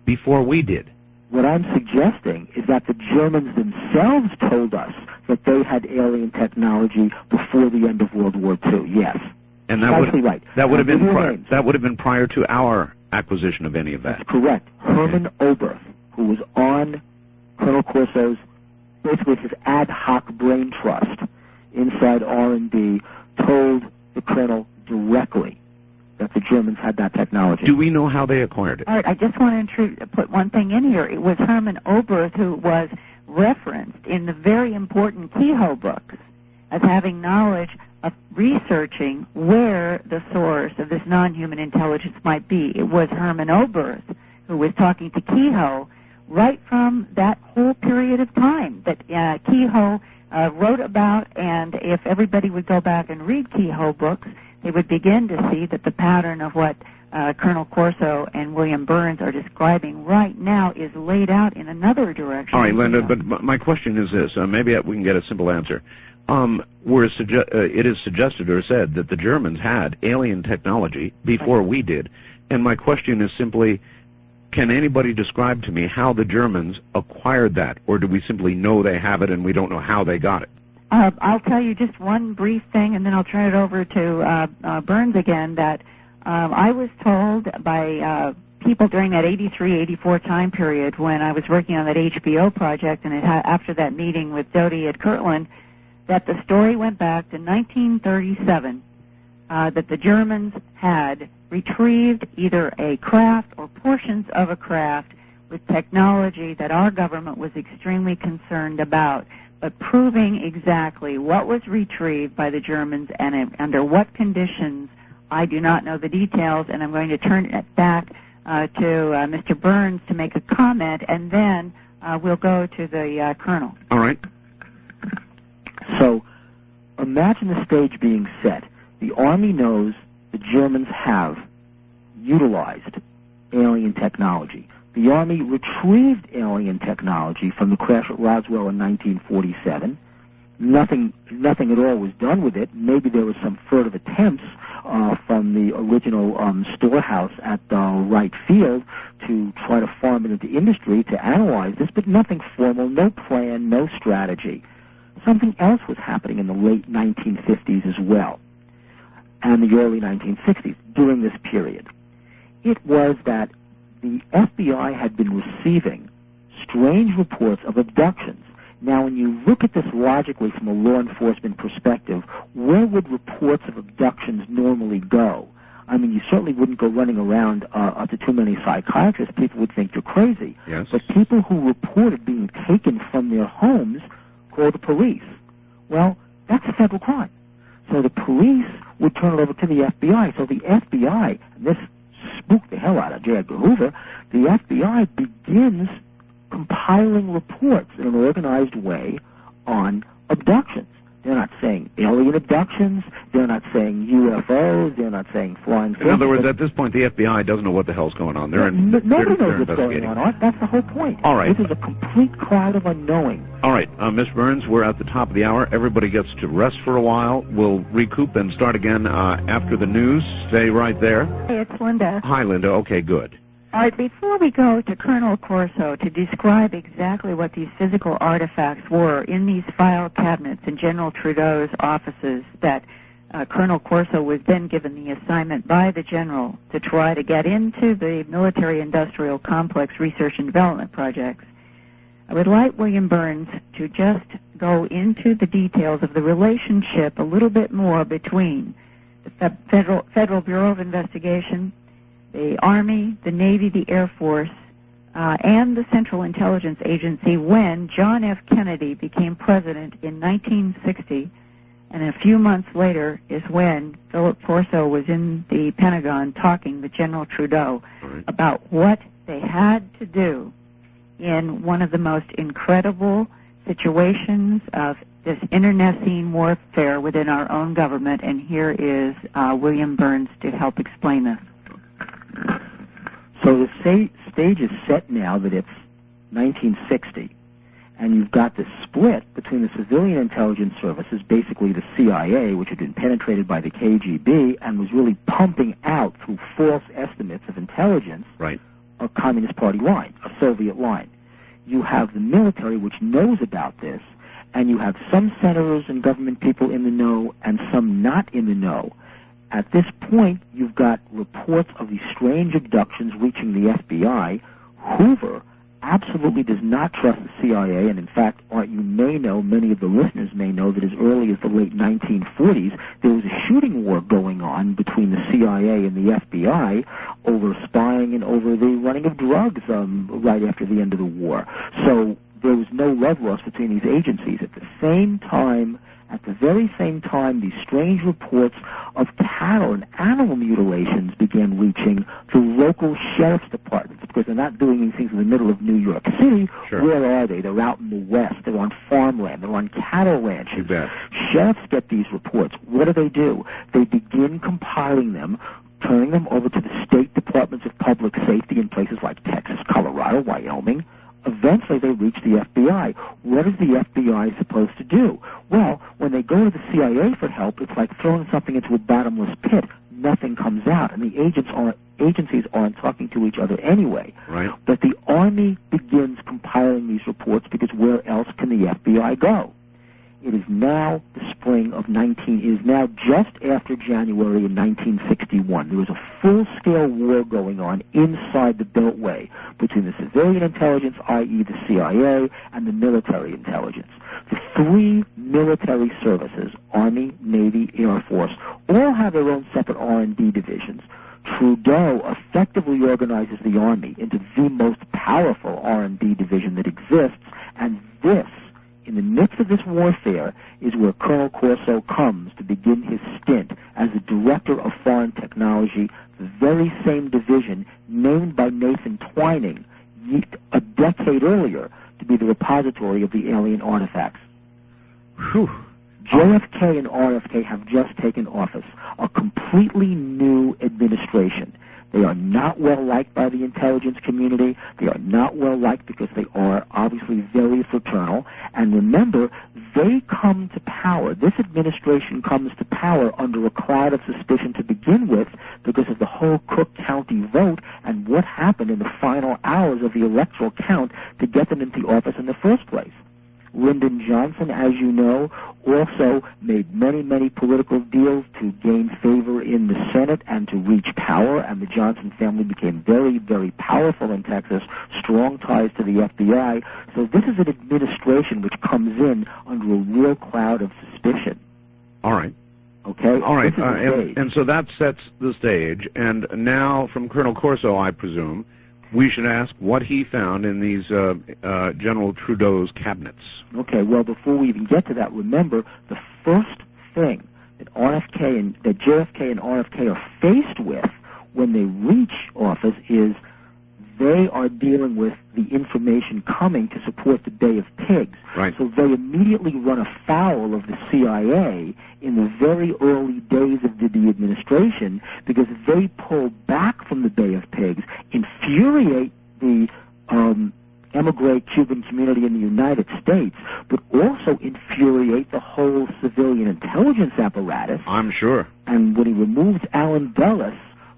before we did. What I'm suggesting is that the Germans themselves told us that they had alien technology before the end of World War II, yes. And that would have been prior to our acquisition of any of that. That's correct. Herman Oberth, who was on Colonel Corso's, basically his ad hoc brain trust inside R&D, told the colonel directly that the Germans had that technology. Do we know how they acquired it? All right, I just want to put one thing in here. It was Herman Oberth who was referenced in the very important Kehoe books as having knowledge of researching where the source of this non-human intelligence might be. It was Herman Oberth who was talking to Kehoe right from that whole period of time that Kehoe wrote about, and if everybody would go back and read Kehoe books, they would begin to see that the pattern of what Colonel Corso and William Birnes are describing right now is laid out in another direction. All right, Linda, but my question is this. Maybe we can get a simple answer. it is suggested or said that the Germans had alien technology before we did. And my question is simply, can anybody describe to me how the Germans acquired that? Or do we simply know they have it and we don't know how they got it? I'll tell you just one brief thing, and then I'll turn it over to Birnes again, that I was told by people during that 83, 84 time period when I was working on that HBO project, and after that meeting with Doty at Kirtland, that the story went back to 1937, that the Germans had retrieved either a craft or portions of a craft with technology that our government was extremely concerned about. But proving exactly what was retrieved by the Germans and under what conditions, I do not know the details, and I'm going to turn it back to Mr. Birnes to make a comment, and then we'll go to the Colonel. All right. So imagine the stage being set. The Army knows the Germans have utilized alien technology. The Army retrieved alien technology from the crash at Roswell in 1947. Nothing at all was done with it. Maybe there was some furtive attempts from the original storehouse at Wright Field to try to farm it into industry to analyze this, but nothing formal, no plan, no strategy. Something else was happening in the late 1950s as well, and the early 1960s during this period. It was that the FBI had been receiving strange reports of abductions. Now, when you look at this logically from a law enforcement perspective, where would reports of abductions normally go? I mean, you certainly wouldn't go running around to too many psychiatrists. People would think you're crazy. Yes. But people who reported being taken from their homes called the police. Well, that's a federal crime. So the police would turn it over to the FBI. So the FBI, and this spooked the hell out of J. Edgar Hoover, the FBI begins compiling reports in an organized way on abductions. They're not saying alien abductions. They're not saying UFOs. They're not saying flying fish. In other words, at this point, the FBI doesn't know what the hell's going on. Nobody knows what's going on, Art. That's the whole point. All right. This is a complete cloud of unknowing. All right, Ms. Birnes, we're at the top of the hour. Everybody gets to rest for a while. We'll recoup and start again after the news. Stay right there. Hey, it's Linda. Hi, Linda. Okay, good. All right, before we go to Colonel Corso to describe exactly what these physical artifacts were in these file cabinets in General Trudeau's offices, that Colonel Corso was then given the assignment by the General to try to get into the military-industrial complex research and development projects, I would like William Birnes to just go into the details of the relationship a little bit more between the Federal Bureau of Investigation, the Army, the Navy, the Air Force, and the Central Intelligence Agency when John F. Kennedy became president in 1960, and a few months later is when Philip Corso was in the Pentagon talking with General Trudeau about what they had to do in one of the most incredible situations of this internecine warfare within our own government, and here is William Birnes to help explain this. So the stage is set now that it's 1960, and you've got this split between the civilian intelligence services, basically the CIA, which had been penetrated by the KGB and was really pumping out through false estimates of intelligence, a Communist Party line, a Soviet line. You have the military, which knows about this, and you have some senators and government people in the know and some not in the know. At this point, you've got reports of these strange abductions reaching the FBI. Hoover absolutely does not trust the CIA, and in fact, Art, you may know, many of the listeners may know, that as early as the late 1940s, there was a shooting war going on between the CIA and the FBI over spying and over the running of drugs right after the end of the war. So there was no love lost between these agencies. At the very same time, these strange reports of cattle and animal mutilations began reaching the local sheriff's departments, because they're not doing these things in the middle of New York City. Sure. Where are they? They're out in the West. They're on farmland. They're on cattle ranches. You bet. Sheriffs get these reports. What do? They begin compiling them, turning them over to the state departments of public safety in places like Texas, Colorado, Wyoming, eventually they reach the FBI. What is the FBI supposed to do? Well, when they go to the CIA for help, it's like throwing something into a bottomless pit. Nothing comes out, and the agencies aren't talking to each other anyway. Right. But the Army begins compiling these reports because where else can the FBI go? It is now the spring of it is now just after January in 1961. There was a full-scale war going on inside the Beltway between the civilian intelligence, i.e. the CIA, and the military intelligence. The three military services, Army, Navy, Air Force, all have their own separate R&D divisions. Trudeau effectively organizes the Army into the most powerful R&D division that exists, and this, in the midst of this warfare, is where Colonel Corso comes to begin his stint as the Director of Foreign Technology, the very same division named by Nathan Twining a decade earlier to be the repository of the alien artifacts. Whew. JFK and RFK have just taken office, a completely new administration. They are not well liked by the intelligence community. They are not well liked because they are obviously very fraternal. And remember, they come to power. This administration comes to power under a cloud of suspicion to begin with because of the whole Cook County vote and what happened in the final hours of the electoral count to get them into office in the first place. Lyndon Johnson, as you know, also made many, many political deals to gain favor in the Senate and to reach power, and the Johnson family became very, very powerful in Texas, strong ties to the FBI. So this is an administration which comes in under a real cloud of suspicion. All right. Okay? All right. This is and so that sets the stage. And now, from Colonel Corso, I presume, we should ask what he found in these General Trudeau's cabinets. Okay, well, before we even get to that, remember, the first thing that JFK and RFK are faced with when they reach office is they are dealing with the information coming to support the Bay of Pigs. Right. So they immediately run afoul of the CIA in the very early days of the administration because they pull back from the Bay of Pigs, infuriate the emigre Cuban community in the United States, but also infuriate the whole civilian intelligence apparatus. I'm sure. And when he removes Alan Dulles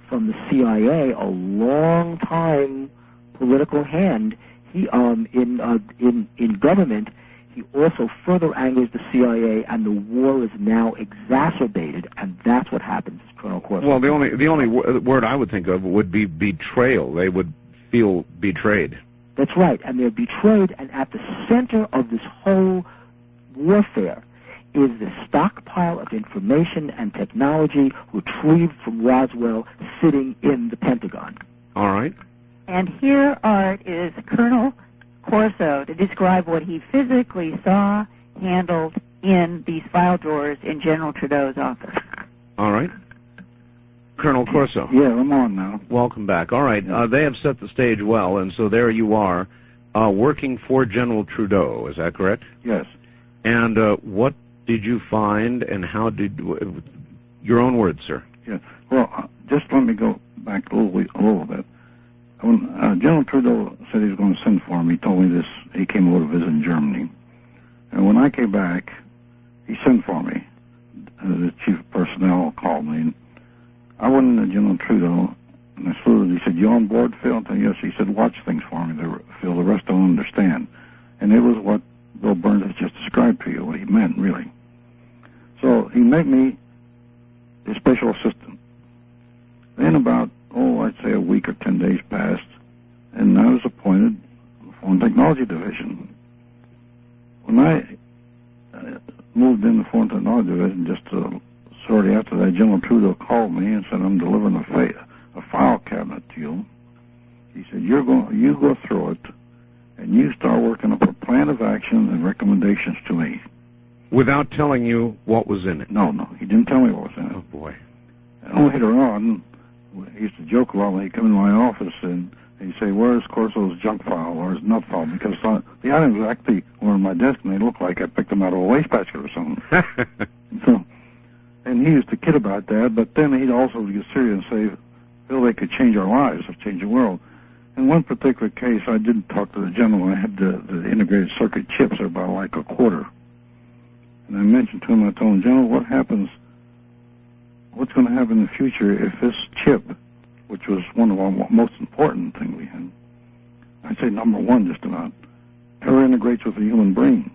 from the CIA, a long-time political hand, he in government, he also further angers the CIA, and the war is now exacerbated, and that's what happens, Colonel Corso. Well, the only word I would think of would be betrayal. They would feel betrayed. That's right, and they're betrayed, and at the center of this whole warfare is the stockpile of information and technology retrieved from Roswell sitting in the Pentagon. All right. And here, Art, is Colonel Corso to describe what he physically saw, handled in these file drawers in General Trudeau's office. All right. Colonel Corso. Yeah, I'm on now. Welcome back. All right. They have set the stage well, and so there you are, working for General Trudeau. Is that correct? Yes. And what did you find, and how did your own words, sir? Yeah. Well, just let me go back a little bit. When General Trudeau said he was going to send for me, he told me this. He came over to visit in Germany, and when I came back, he sent for me. The chief of personnel called me, and I went into General Trudeau, and I saluted. He said, "You on board, Phil?" And yes. He said, "Watch things for me, Phil. The rest don't understand." And it was what Bill Birnes has just described to you, what he meant, really. So he made me his special assistant. Then about, I'd say a week or 10 days passed, and I was appointed to the Foreign Technology Division. When I moved in the Foreign Technology Division, just shortly after that, General Trudeau called me and said, "I'm delivering a file cabinet to you." He said, "You go through it, and you start working up a plan of action and recommendations to me." Without telling you what was in it? No, he didn't tell me what was in it. Oh, boy. And later on, he used to joke a lot when he'd come in my office and he'd say, "Where's Corso's junk file or his nut file?" Because the items actually were on my desk and they looked like I picked them out of a wastebasket or something. And he used to kid about that, but then he'd also get serious and say, "Phil, they could change our lives, change the world." In one particular case, I did talk to the gentleman. I had the integrated circuit chips are about like a quarter. And I mentioned to him, I told him, General, what's going to happen in the future if this chip, which was one of our most important things we had, I'd say number one just about, ever integrates with the human brain?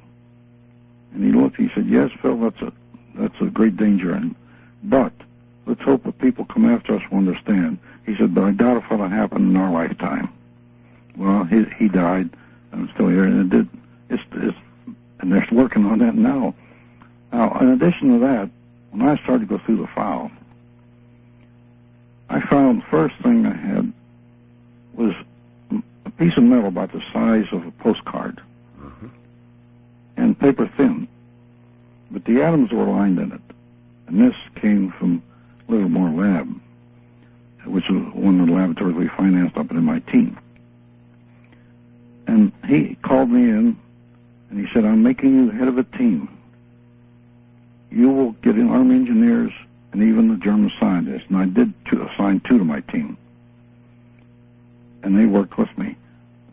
And he looked, he said, yes, Phil, that's a great danger. But let's hope that people come after us will understand. He said, but I doubt if it'll happen in our lifetime. Well, he died. I'm still here, and it did. And they're working on that now. Now, in addition to that, when I started to go through the file, I found the first thing I had was a piece of metal about the size of a postcard, and paper thin, but the atoms were lined in it. And this came from Livermore Lab, which was one of the laboratories we financed up at MIT. And he called me in, and he said, I'm making you the head of a team. You will get in Army engineers and even the German scientists. And I did assign two to my team. And they worked with me.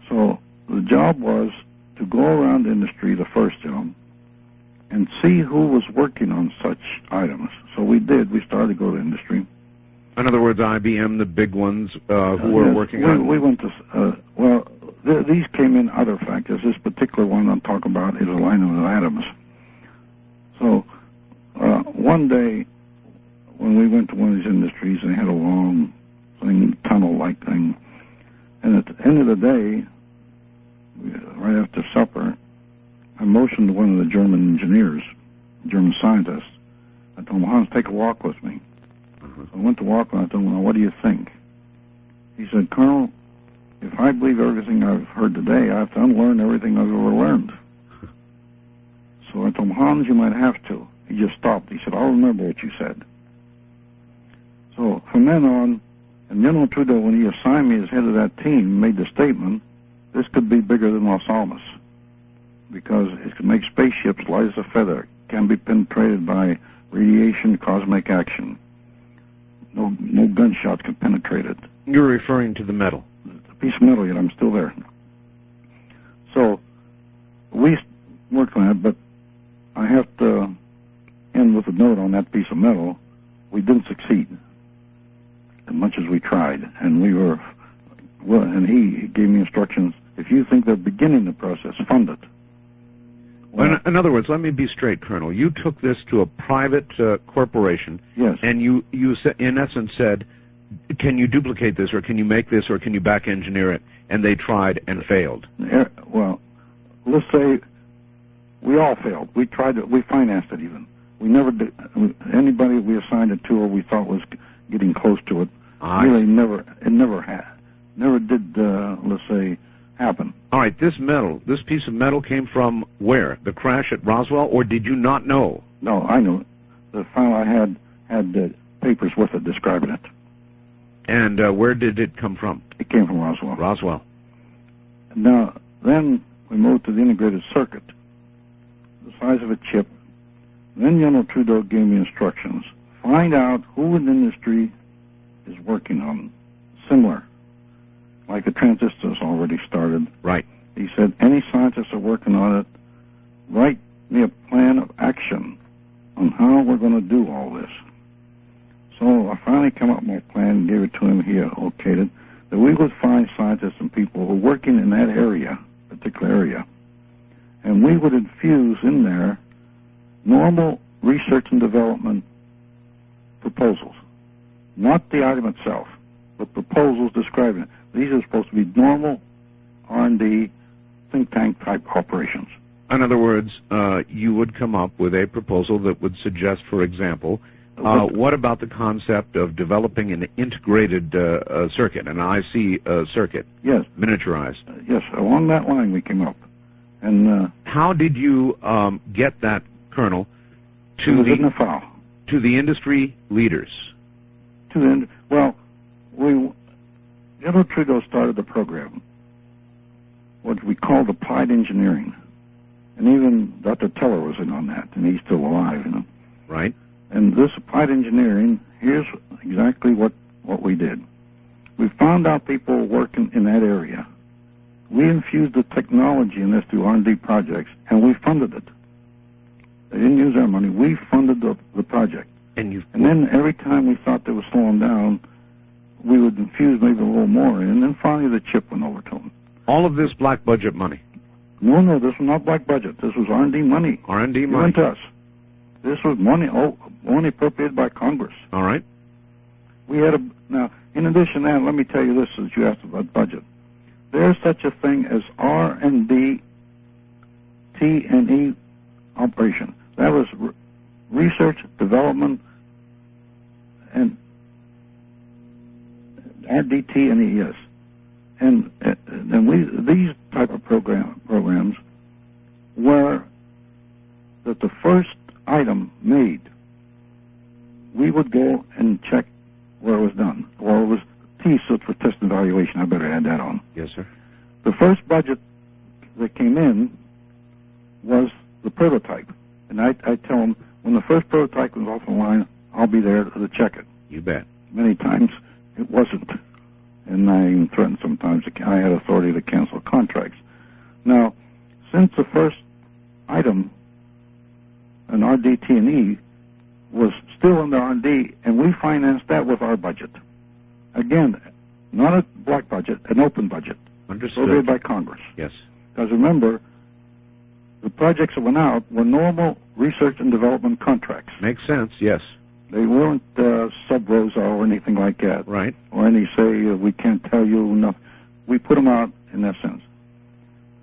So the job was to go around industry, the first job, and see who was working on such items. So we did. We started to go to industry. In other words, IBM, the big ones who were working on... We went to... these came in other factors. This particular one I'm talking about is alignment of atoms. So one day, when we went to one of these industries, they had a long thing, tunnel-like thing, and at the end of the day, right after supper, I motioned to one of the German engineers, German scientists. I told him, Hans, take a walk with me. So I went to walk with him. I told him, well, what do you think? He said, Colonel, if I believe everything I've heard today, I have to unlearn everything I've ever learned. So I told him, Hans, you might have to. He just stopped. He said, I'll remember what you said. So from then on, and General Trudeau, when he assigned me as head of that team, made the statement, this could be bigger than Los Alamos, because it can make spaceships light as a feather, can be penetrated by radiation, cosmic action. No gunshot can penetrate it. You're referring to the metal. The piece of metal, yet I'm still there. So we worked on it, but I have to end with a note on that piece of metal. We didn't succeed as much as we tried, and we were... Well, and he gave me instructions, if you think they're beginning the process, fund it. Well, in other words, let me be straight, Colonel. You took this to a private corporation, yes, and you in essence said, can you duplicate this, or can you make this, or can you back engineer it? And they tried and failed. Well, let's say we all failed. We tried it. We financed it even. We never did. Anybody we assigned it to or we thought was getting close to it, really never did, let's say, happen. All right, this piece of metal came from where? The crash at Roswell, or did you not know? No, I knew it. The file I had papers with it describing it. And where did it come from? It came from Roswell. Roswell. Now, then we moved to the integrated circuit, the size of a chip. Then General Trudeau gave me instructions. Find out who in the industry is working on similar, like the transistors already started. Right. He said, any scientists are working on it, write me a plan of action on how we're going to do all this. So I finally came up with my plan and gave it to him. He okayed it, that we would find scientists and people who are working in that area, particular area, and we would infuse in there normal research and development proposals, not the item itself, but proposals describing it. These are supposed to be normal R&D think tank type operations. In other words, you would come up with a proposal that would suggest, for example, what about the concept of developing an integrated circuit, an IC circuit? Yes. Miniaturized. Yes, along that line we came up. And how did you get that, Colonel, to the industry leaders? Well, General Trudeau started the program, what we called applied engineering, and even Dr. Teller was in on that, and he's still alive, you know. Right. And this applied engineering, here's exactly what we did. We found out people working in that area. We infused the technology in this through R&D projects, and we funded it. They didn't use our money. We funded the project. And then every time we thought they were slowing down, we would infuse maybe a little more in, and then finally the chip went over to them. All of this black budget money? No, this was not black budget. This was R&D money. R&D money. It went to us. This was money appropriated by Congress. All right. We had now, in addition to that, let me tell you this, since you asked about budget. There's such a thing as R&D T&E operation. That was research, development, and RDT and ES. And these type of programs were that the first item made, we would go and check where it was done, or it was T stood for test and evaluation. I better add that on. Yes, sir. The first budget that came in was the prototype, and I tell them when the first prototype was off the line, I'll be there to check it. You bet. Many times it wasn't, and I even threatened sometimes. I had authority to cancel contracts. Now, since the first item, an RDT&E, was still in the R&D, and we financed that with our budget. Again, not a black budget, an open budget. Understood. Appropriated by Congress. Yes. Because remember, the projects that went out were normal research and development contracts. Makes sense, yes. They weren't sub-rosa or anything like that. Right. Or any say, we can't tell you enough. We put them out in that sense.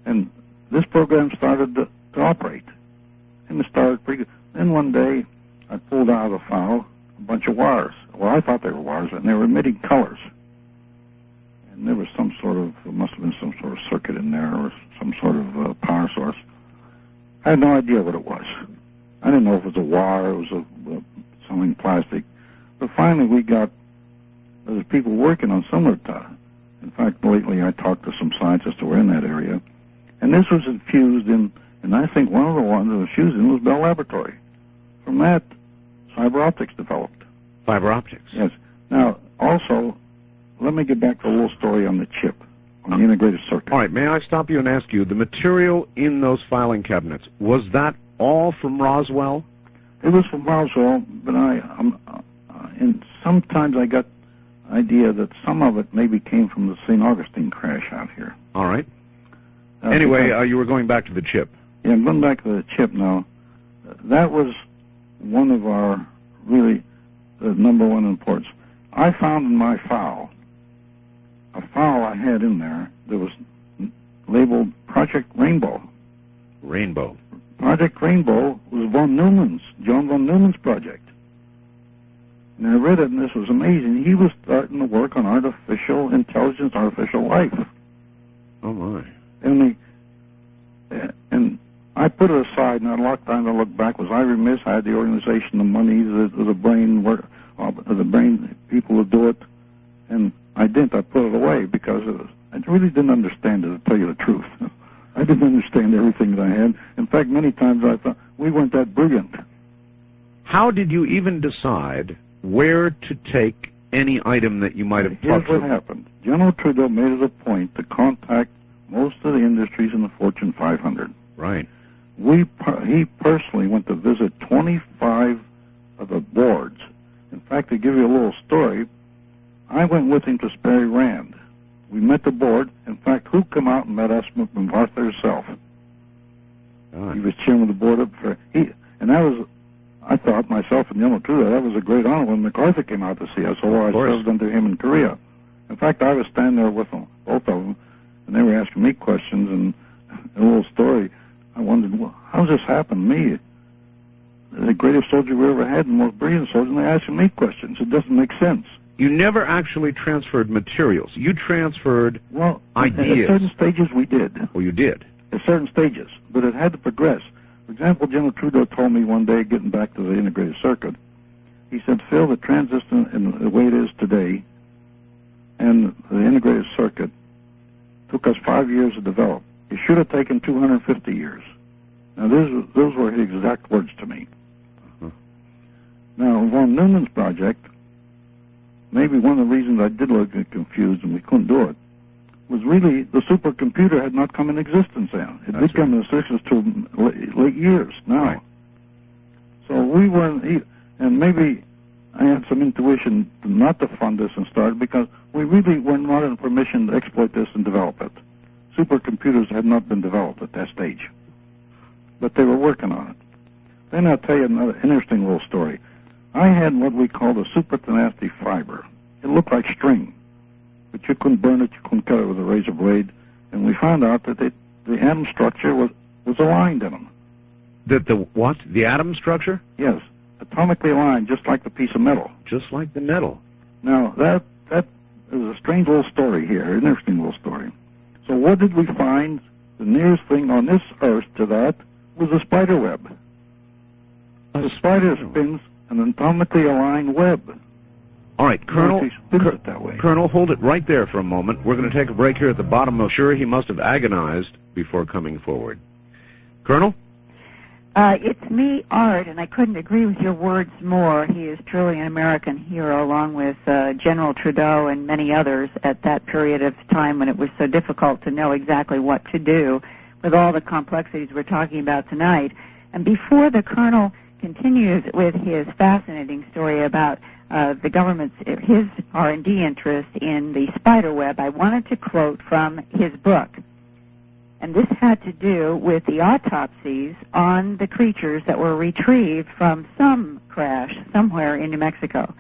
And this program started to operate. And it started pretty good. Then one day, I pulled out of the file a bunch of wires. Well, I thought they were wires, and they were emitting colors. And there was some sort of, must have been some sort of circuit in there, or some sort of power source. I had no idea what it was. I didn't know if it was a wire, it was something plastic. But finally there was people working on similar stuff. In fact, lately I talked to some scientists who were in that area. And this was infused in, and I think one of the ones that was infused in was Bell Laboratory. From that, fiber optics developed. Fiber optics? Yes. Now, also, let me get back to a little story on the chip, on the integrated circuit. All right, may I stop you and ask you, the material in those filing cabinets, was that all from Roswell? It was from Roswell, but and sometimes I got idea that some of it maybe came from the St. Augustine crash out here. All right. Anyway, you were going back to the chip. Yeah, I'm going back to the chip now. That was one of our really number one importance. I found in my file, a file I had in there that was labeled Project Rainbow. Rainbow. Project Rainbow was John von Neumann's project. And I read it, and this was amazing. He was starting to work on artificial intelligence, artificial life. Oh, my. And I put it aside, and a lot of times I look back, was I remiss? I had the organization, the money, the brain work, the brain people would do it, and I didn't. I put it away because I really didn't understand it, to tell you the truth. I didn't understand everything that I had. In fact, many times I thought, we weren't that brilliant. How did you even decide where to take any item that you might have plucked? Here's what happened. General Trudeau made it a point to contact most of the industries in the Fortune 500. Right. He personally went to visit 25 of the boards. In fact, to give you a little story, I went with him to Sperry Rand. We met the board. In fact, who came out and met us? Martha herself. He was chairman of the board up for and that was, I thought myself and General Trudeau, that was a great honor when MacArthur came out to see us, although I served under him in Korea. In fact, I was standing there with them, both of them, and they were asking me questions, and a little story. I wondered, well, how's this happened to me? The greatest soldier we ever had, and the most brilliant soldier, and they're asking me questions. It doesn't make sense. You never actually transferred materials. You transferred ideas. At certain stages we did. Oh, you did? At certain stages, but it had to progress. For example, General Trudeau told me one day, getting back to the integrated circuit, he said, Phil, the transistor in the way it is today and the integrated circuit took us 5 years to develop. It should have taken 250 years. Now, those were his exact words to me. Now, von Neumann's project maybe one of the reasons I did look confused and we couldn't do it was really the supercomputer had not come in existence then. It did come in existence till late years now. Right. So we weren't, and maybe I had some intuition not to fund this and start because we really were not in permission to exploit this and develop it. Supercomputers had not been developed at that stage, but they were working on it. Then I'll tell you another interesting little story. I had what we called a super tenacity fiber. It looked like string, but you couldn't burn it, you couldn't cut it with a razor blade, and we found out that the atom structure was aligned in them. That the what? The atom structure? Yes, atomically aligned, just like the piece of metal. Just like the metal. Now, that is a strange little story here, an interesting little story. So what did we find? The nearest thing on this earth to that was a spider web. The spider spins an atomically aligned web. All right, Colonel, it that way. Colonel, hold it right there for a moment. We're going to take a break here at the bottom. I'm sure he must have agonized before coming forward. Colonel? It's me, Art, and I couldn't agree with your words more. He is truly an American hero, along with General Trudeau and many others at that period of time when it was so difficult to know exactly what to do with all the complexities we're talking about tonight. And before the Colonel continues with his fascinating story about the government's, his R&D interest in the spider web, I wanted to quote from his book. And this had to do with the autopsies on the creatures that were retrieved from some crash somewhere in New Mexico.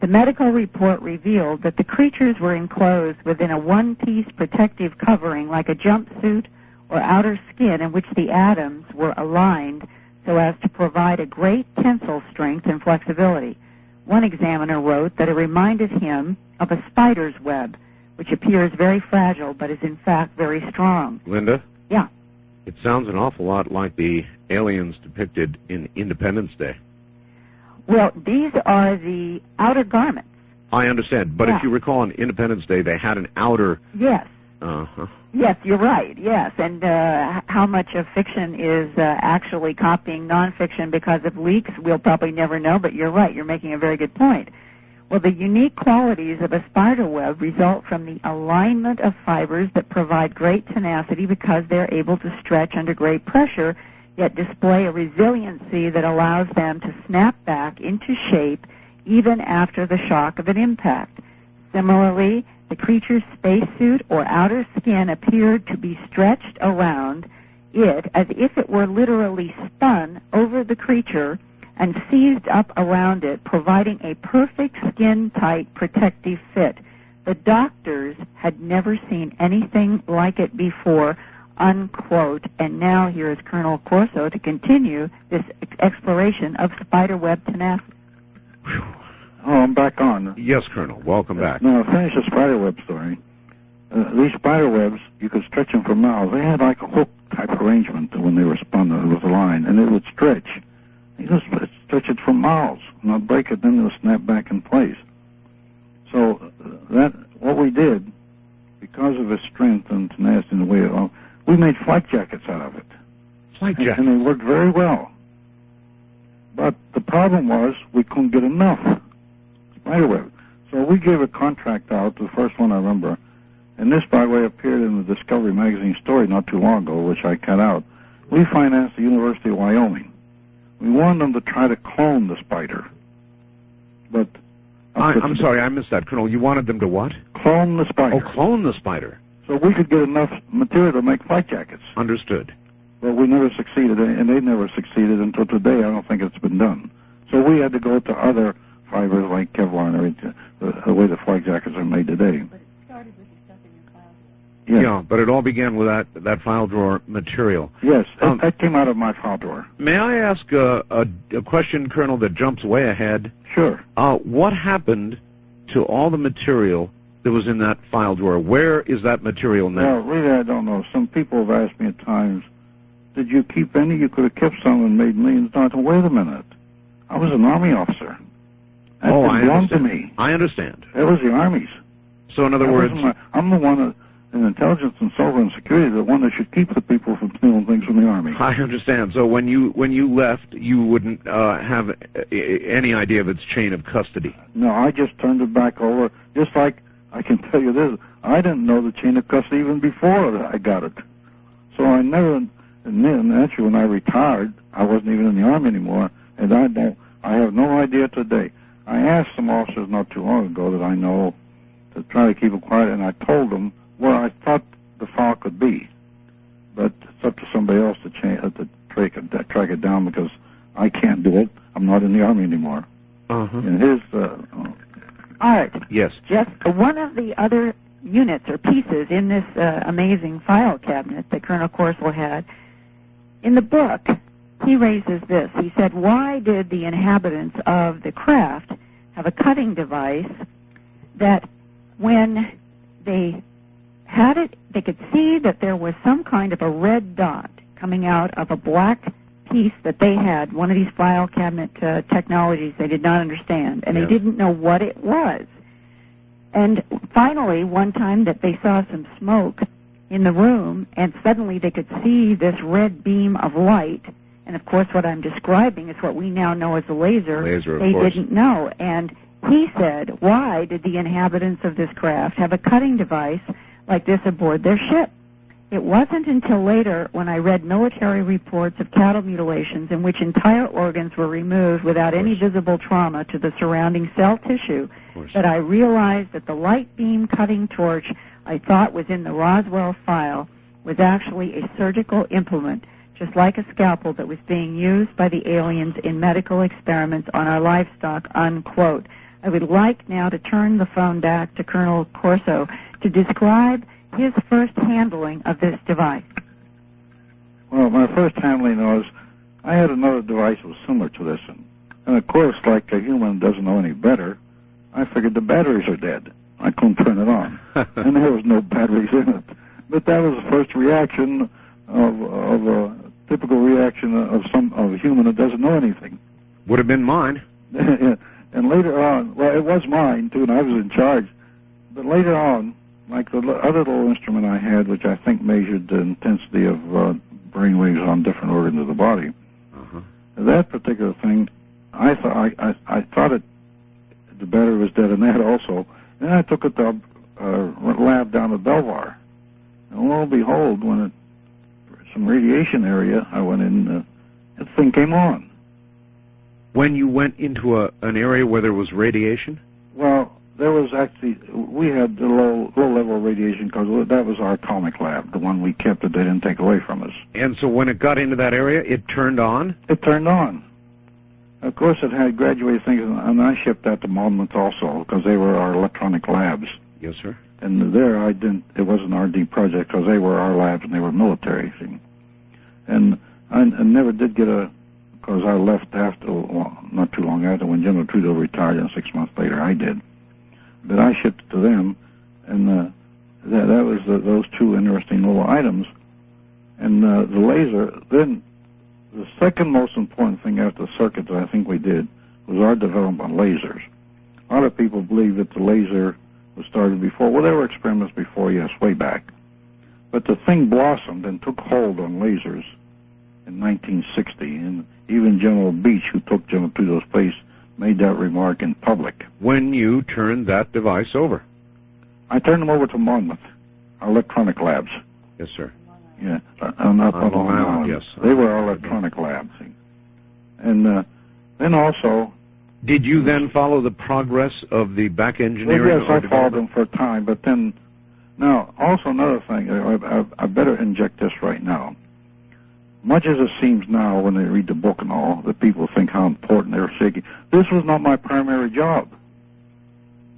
The medical report revealed that the creatures were enclosed within a one-piece protective covering like a jumpsuit or outer skin in which the atoms were aligned so as to provide a great tensile strength and flexibility. One examiner wrote that it reminded him of a spider's web, which appears very fragile but is in fact very strong. Linda? Yeah. It sounds an awful lot like the aliens depicted in Independence Day. Well, these are the outer garments. I understand, but if you recall on Independence Day, they had an outer... Yes. Uh-huh. Yes, you're right, yes. And how much of fiction is actually copying nonfiction because of leaks, we'll probably never know, but you're right, you're making a very good point. Well, the unique qualities of a spider web result from the alignment of fibers that provide great tenacity because they're able to stretch under great pressure, yet display a resiliency that allows them to snap back into shape even after the shock of an impact. Similarly, the creature's spacesuit or outer skin appeared to be stretched around it as if it were literally spun over the creature and seized up around it, providing a perfect skin-tight protective fit. The doctors had never seen anything like it before, unquote. And now here is Colonel Corso to continue this exploration of spiderweb tenacity. Oh, I'm back on. Yes, Colonel. Welcome back. Now, finish the spiderweb story. These spiderwebs, you could stretch them for miles. They had like a hook-type arrangement when they were spun. It was a line, and it would stretch. You just stretch it for miles, not break it, then it'll snap back in place. So what we did, because of its strength and tenacity and the way we made flight jackets out of it. Flight jackets? And they worked very well. But the problem was we couldn't get enough spiderweb. So we gave a contract out, the first one I remember, and this, by the way, appeared in the Discovery magazine story not too long ago, which I cut out. We financed the University of Wyoming. We wanted them to try to clone the spider. But I'm sorry, I missed that, Colonel. You wanted them to what? Clone the spider. Oh, clone the spider. So we could get enough material to make flight jackets. Understood. But we never succeeded, and they never succeeded until today. I don't think it's been done. So we had to go to other fibers like Kevlar and everything, the way the flight jackets are made today. But it started with the stuff in your file drawer. Yeah, but it all began with that file drawer material. Yes, that came out of my file drawer. May I ask a question, Colonel, that jumps way ahead? Sure. What happened to all the material that was in that file drawer? Where is that material now? Well, really, I don't know. Some people have asked me at times, did you keep any? You could have kept some and made millions. Wait a minute. I was an Army officer. That didn't belong to me. I understand. That was the Army's. So in other words... I'm the one And intelligence and sovereign security are the one that should keep the people from stealing things from the Army. I understand. So when you left, you wouldn't have any idea of its chain of custody? No, I just turned it back over. Just like, I can tell you this, I didn't know the chain of custody even before I got it. So I never, and then actually when I retired, I wasn't even in the Army anymore, and I have no idea today. I asked some officers not too long ago that I know to try to keep it quiet, and I told them where I thought the file could be. But it's up to somebody else to track it down, because I can't do it. I'm not in the Army anymore. And his... Art. Yes. Just one of the other units or pieces in this amazing file cabinet that Colonel Corso had, in the book, he raises this. He said, why did the inhabitants of the craft have a cutting device that when they had it, they could see that there was some kind of a red dot coming out of a black piece that they had, one of these file cabinet technologies they did not understand, and they didn't know what it was. And finally, one time that they saw some smoke in the room, and suddenly they could see this red beam of light, and of course what I'm describing is what we now know as a laser. They didn't know. And he said, why did the inhabitants of this craft have a cutting device like this aboard their ship? It wasn't until later, when I read military reports of cattle mutilations in which entire organs were removed without any visible trauma to the surrounding cell tissue, that I realized that the light beam cutting torch I thought was in the Roswell file was actually a surgical implement, just like a scalpel that was being used by the aliens in medical experiments on our livestock, unquote. I would like now to turn the phone back to Colonel Corso to describe his first handling of this device. Well, my first handling was, I had another device that was similar to this. And of course, like a human doesn't know any better, I figured the batteries are dead. I couldn't turn it on. And there was no batteries in it. But that was the first reaction of a typical reaction of a human that doesn't know anything. Would have been mine. And later on, well, it was mine, too, and I was in charge. But later on, like the other little instrument I had, which I think measured the intensity of brain waves on different organs of the body, that particular thing, I thought the battery was dead in that also. Then I took it to a lab down at Belvoir. And lo and behold, when some radiation area, I went in, that thing came on. When you went into an area where there was radiation? Well, there was actually, we had the low-level radiation because that was our atomic lab, the one we kept that they didn't take away from us. And so when it got into that area, it turned on? It turned on. Of course, it had graduated things, and I shipped that to Monmouth also because they were our electronic labs. Yes, sir. And there it wasn't an R&D project because they were our labs and they were military. See? And I never did get because I left after, not too long after, when General Trudeau retired, and 6 months later I did. But I shipped it to them, and that was those two interesting little items. And the laser, then the second most important thing after the circuit that I think we did was our development on lasers. A lot of people believe that the laser was started before. Well, there were experiments before, yes, way back. But the thing blossomed and took hold on lasers in 1960, and even General Beach, who took General Trudeau's place, made that remark in public. When you turned that device over? I turned them over to Monmouth, our electronic labs. Yes, sir. Yeah, on Long Island. Yes. They were our electronic labs. And then also... Did you then follow the progress of the back engineering? Well, yes, I followed them for a time, but then... Now, also another thing, I better inject this right now. Much as it seems now when they read the book and all, that people think how important they're shaking. This was not my primary job.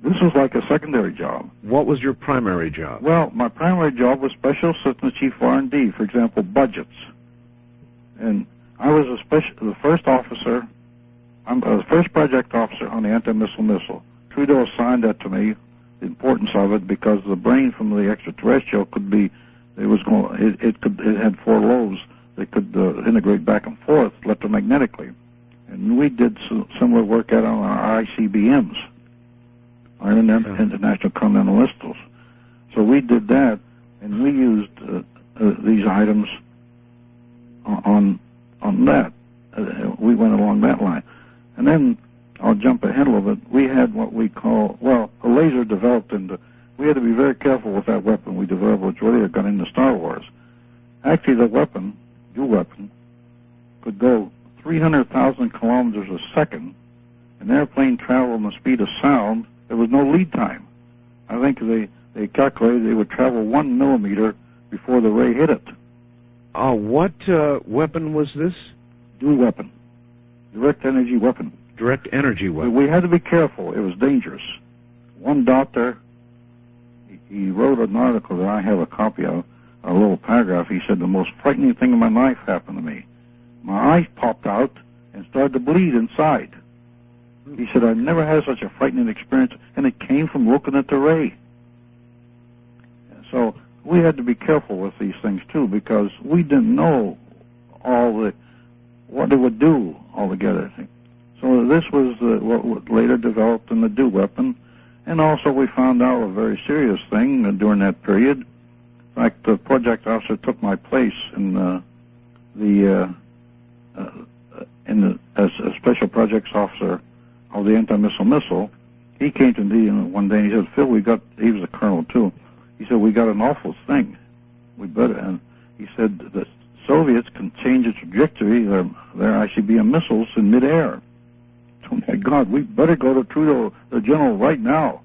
This was like a secondary job. What was your primary job? Well, my primary job was Special Assistant Chief R&D, for example, budgets. And I was the first officer, I'm the first project officer on the anti-missile missile. Trudeau assigned that to me, the importance of it, because the brain from the extraterrestrial could be, it had 4 lobes that could integrate back and forth electromagnetically. And we did similar work out on our ICBMs, our International Continental Missiles. So we did that, and we used these items on that. We went along that line. And then, I'll jump ahead a little bit, we had what we call, well, a laser developed into, we had to be very careful with that weapon we developed, which later got into Star Wars. Actually, the weapon, your weapon, could go 300,000 kilometers a second. An airplane traveled the speed of sound. There was no lead time. I think they calculated they would travel 1 millimeter before the ray hit it. What weapon was this? Dual weapon. Direct energy weapon. Direct energy weapon. We had to be careful. It was dangerous. One doctor, he wrote an article that I have a copy of, a little paragraph. He said, the most frightening thing in my life happened to me. My eyes popped out and started to bleed inside. He said, I've never had such a frightening experience, and it came from looking at the ray. So we had to be careful with these things, too, because we didn't know what it would do altogether. So this was what later developed in the DO weapon, and also we found out a very serious thing during that period. In fact, the project officer took my place as a special projects officer of the anti-missile missile. He came to me one day and he said, Phil, he was a colonel too. He said, we got an awful thing. We better, and he said, the Soviets can change its trajectory. There actually being missiles in midair. Oh my God, we better go to Trudeau, the general, right now.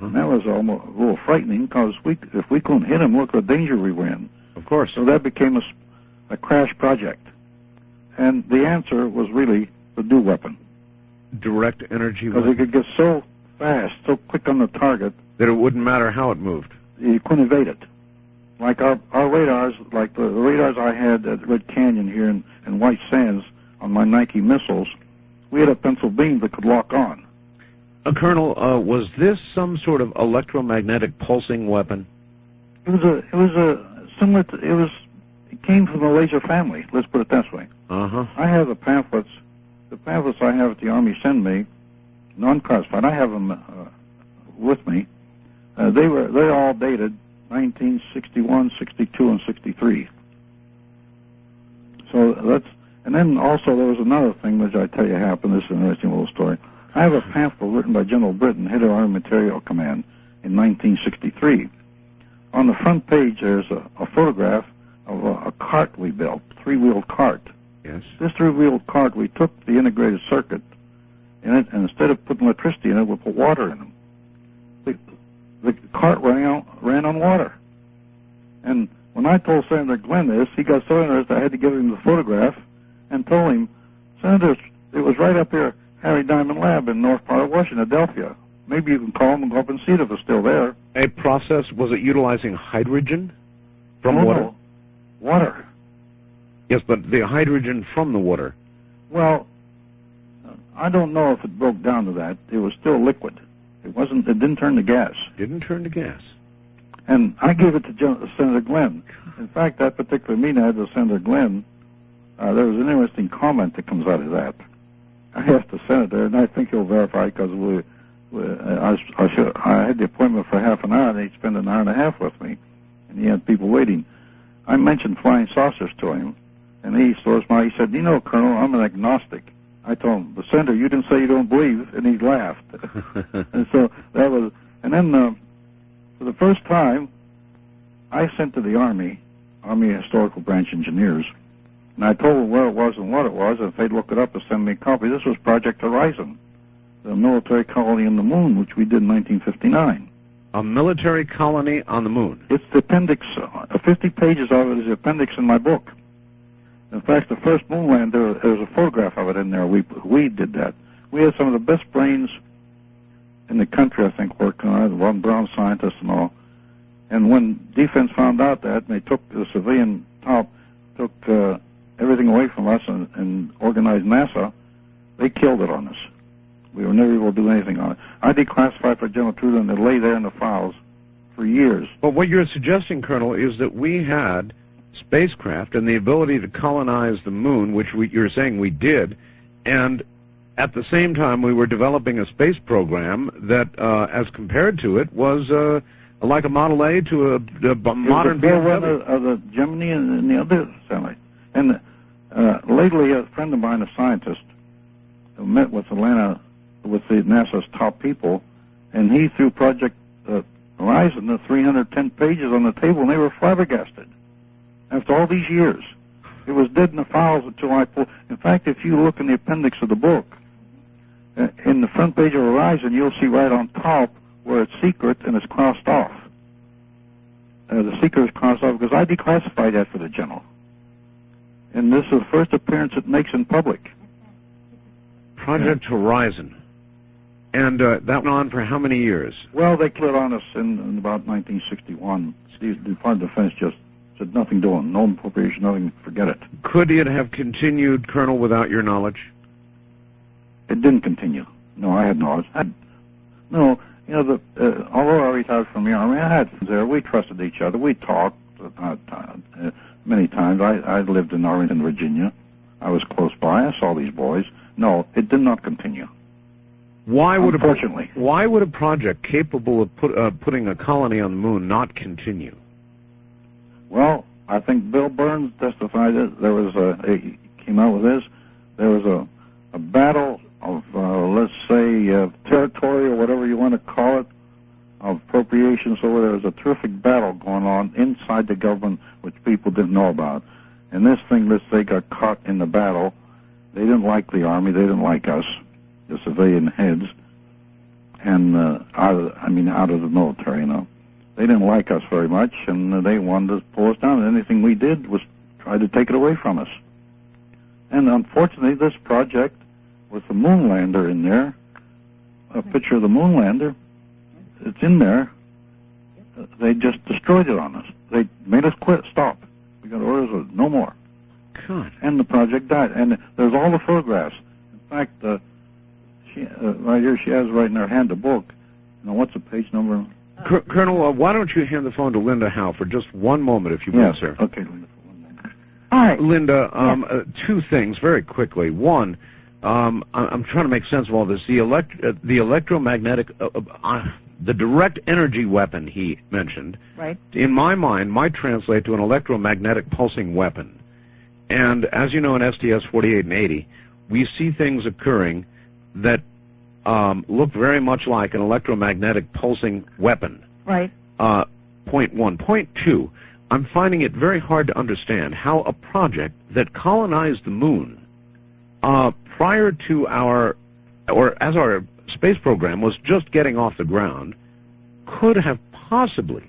And that was almost a little frightening because if we couldn't hit him, look what danger we were in. Of course. So that became a crash project. And the answer was really the DO weapon. Direct energy weapon. Because it could get so fast, so quick on the target, that it wouldn't matter how it moved. You couldn't evade it. Like our radars, like the radars I had at Red Canyon here in White Sands on my Nike missiles, we had a pencil beam that could lock on. Colonel, was this some sort of electromagnetic pulsing weapon? It came from the laser family. Let's put it that way. I have the pamphlets. The pamphlets I have at the Army send me, non-classified. I have them with me. They're all dated 1961, 62, and 63. So that's. And then also there was another thing which I tell you happened. This is an interesting little story. I have a pamphlet written by General Britton, head of Army Material Command, in 1963. On the front page, there's a photograph of a cart we built, three-wheeled cart. Yes. This three-wheeled cart, we took the integrated circuit in it, and instead of putting electricity in it, we put water in them. The cart ran on water. And when I told Senator Glenn this, he got so interested I had to give him the photograph and told him, Senator, it was right up here, Harry Diamond Lab in north part of Washington, Philadelphia. Maybe you can call him and go up and see it if it's still there. A process, was it utilizing hydrogen from water? No, water. Yes, but the hydrogen from the water. Well, I don't know if it broke down to that. It was still liquid. It didn't turn to gas. Didn't turn to gas. And I gave it to Senator Glenn. In fact, that particular meeting I had with Senator Glenn, there was an interesting comment that comes out of that. I asked the senator, and I think he'll verify because I had the appointment for half an hour, and he'd spend an hour and a half with me, and he had people waiting. I mentioned flying saucers to him, and he sort of smiled. He said, you know, Colonel, I'm an agnostic. I told him, the senator, you didn't say you don't believe, and he laughed. And so that was, and then for the first time, I sent to the Army Historical Branch Engineers, and I told them where it was and what it was, and if they'd look it up and send me a copy. This was Project Horizon, the military colony on the moon, which we did in 1959. A military colony on the moon? It's the appendix, 50 pages of it is the appendix in my book. In fact, the first moon land, there's a photograph of it in there. We did that. We had some of the best brains in the country, I think, working on it, Ron Brown scientists and all. And when defense found out that, and they took the civilian top, took everything away from us and organized NASA, they killed it on us. We were never able to do anything on it. I declassified for General Trudeau, and it lay there in the files for years. But what you're suggesting, Colonel, is that we had spacecraft and the ability to colonize the moon, which you're saying we did, and at the same time we were developing a space program that, as compared to it, was Like a Model A to a modern BMW? Of the Gemini and the other satellite. And lately, a friend of mine, a scientist, met with NASA's top people, and he threw Project Horizon, the 310 pages on the table, and they were flabbergasted. After all these years, it was dead in the files until I pulled. In fact, if you look in the appendix of the book, in the front page of Horizon, you'll see right on top where it's secret and it's crossed off. The secret is crossed off because I declassified that for the general. And this is the first appearance it makes in public. Project Horizon. And that went on for how many years? Well, they cleared on us in about 1961. The Department of Defense just said nothing doing, no appropriation, nothing, forget it. Could it have continued, Colonel, without your knowledge? It didn't continue. No, I had knowledge. Although I retired from the Army, I had friends there. We trusted each other. We talked many times. I lived in Arlington, Virginia. I was close by. I saw these boys. No, it did not continue. Unfortunately. Why would a project capable of putting a colony on the moon not continue? Well, I think Bill Birnes testified that there was he came out with this. There was a battle of, let's say, territory or whatever you want to call it, of appropriations. So there was a terrific battle going on inside the government, which people didn't know about. And this thing, let's say, got caught in the battle. They didn't like the Army. They didn't like us, the civilian heads, and out of the military, you know. They didn't like us very much, and they wanted to pull us down. And anything we did was try to take it away from us. And unfortunately, this project with the moon lander in there, a picture of the moon lander, it's in there. They just destroyed it on us. They made us quit, stop. We got orders of no more. God. And the project died. And there's all the photographs. In fact, right here, she has right in her hand a book. You know, what's the page number? Colonel, why don't you hand the phone to Linda Howe for just one moment, if you will, sir? Okay, Linda, for 1 moment. All right. Linda, two things very quickly. One, I'm trying to make sense of all this. The electromagnetic, the direct energy weapon he mentioned, right, in my mind, might translate to an electromagnetic pulsing weapon. And as you know, in STS 48 and 80, we see things occurring that look very much like an electromagnetic pulsing weapon. Right. Point one. Point two, I'm finding it very hard to understand how a project that colonized the moon prior to as our space program was just getting off the ground could have possibly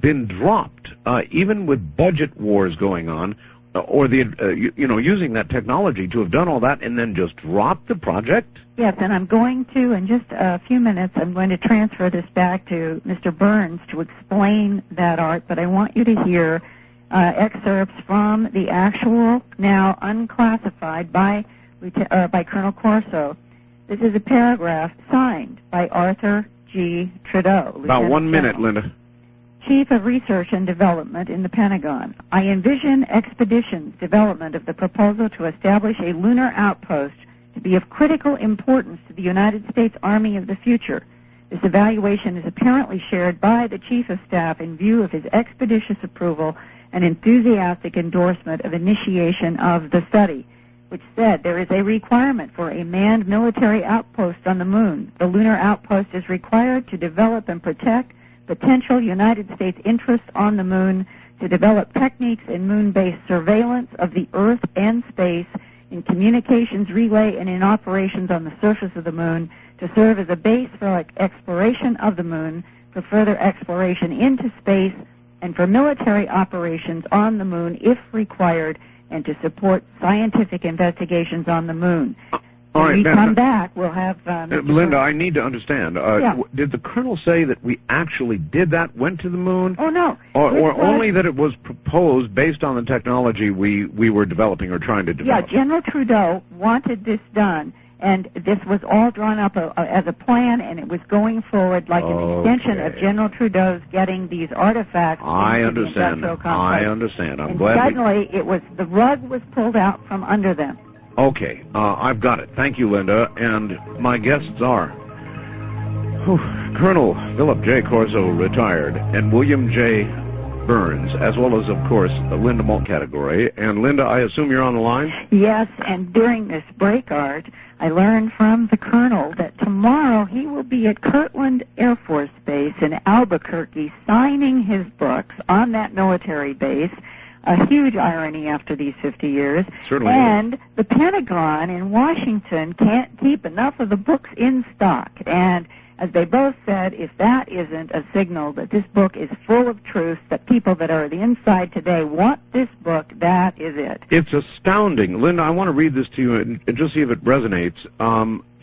been dropped, even with budget wars going on, or using that technology to have done all that and then just drop the project? Yes, and I'm going to, in just a few minutes, I'm going to transfer this back to Mr. Birnes to explain that art, but I want you to hear excerpts from the actual, now unclassified by Colonel Corso. This is a paragraph signed by Arthur G. Trudeau. About 1 minute, Linda. Chief of Research and Development in the Pentagon. I envision Expeditions' development of the proposal to establish a lunar outpost to be of critical importance to the United States Army of the future. This evaluation is apparently shared by the Chief of Staff in view of his expeditious approval and enthusiastic endorsement of initiation of the study, which said there is a requirement for a manned military outpost on the moon. The lunar outpost is required to develop and protect potential United States interests on the moon, to develop techniques in moon-based surveillance of the Earth and space, in communications relay and in operations on the surface of the moon, to serve as a base for exploration of the moon, for further exploration into space, and for military operations on the moon if required, and to support scientific investigations on the moon. When we come back, we'll have... Linda, I need to understand. Did the Colonel say that we actually did that, went to the moon? Oh, no. Or only that it was proposed based on the technology we were developing or trying to develop? Yeah, General Trudeau wanted this done, and this was all drawn up as a plan, and it was going forward like an extension of General Trudeau's getting these artifacts into the industrial complex. I understand. I'm glad. Suddenly, the rug was pulled out from under them. Okay, I've got it. Thank you, Linda. And my guests are Colonel Philip J. Corso, retired, and William J. Birnes, as well as, of course, Linda Mulcategory. And Linda, I assume you're on the line? Yes, and during this break, Art, I learned from the Colonel that tomorrow he will be at Kirtland Air Force Base in Albuquerque signing his books on that military base. A huge irony after these 50 years. Certainly. And the Pentagon in Washington can't keep enough of the books in stock. And as they both said, if that isn't a signal that this book is full of truth, that people that are the inside today want this book, that is it. It's astounding. Linda, I want to read this to you and just see if it resonates.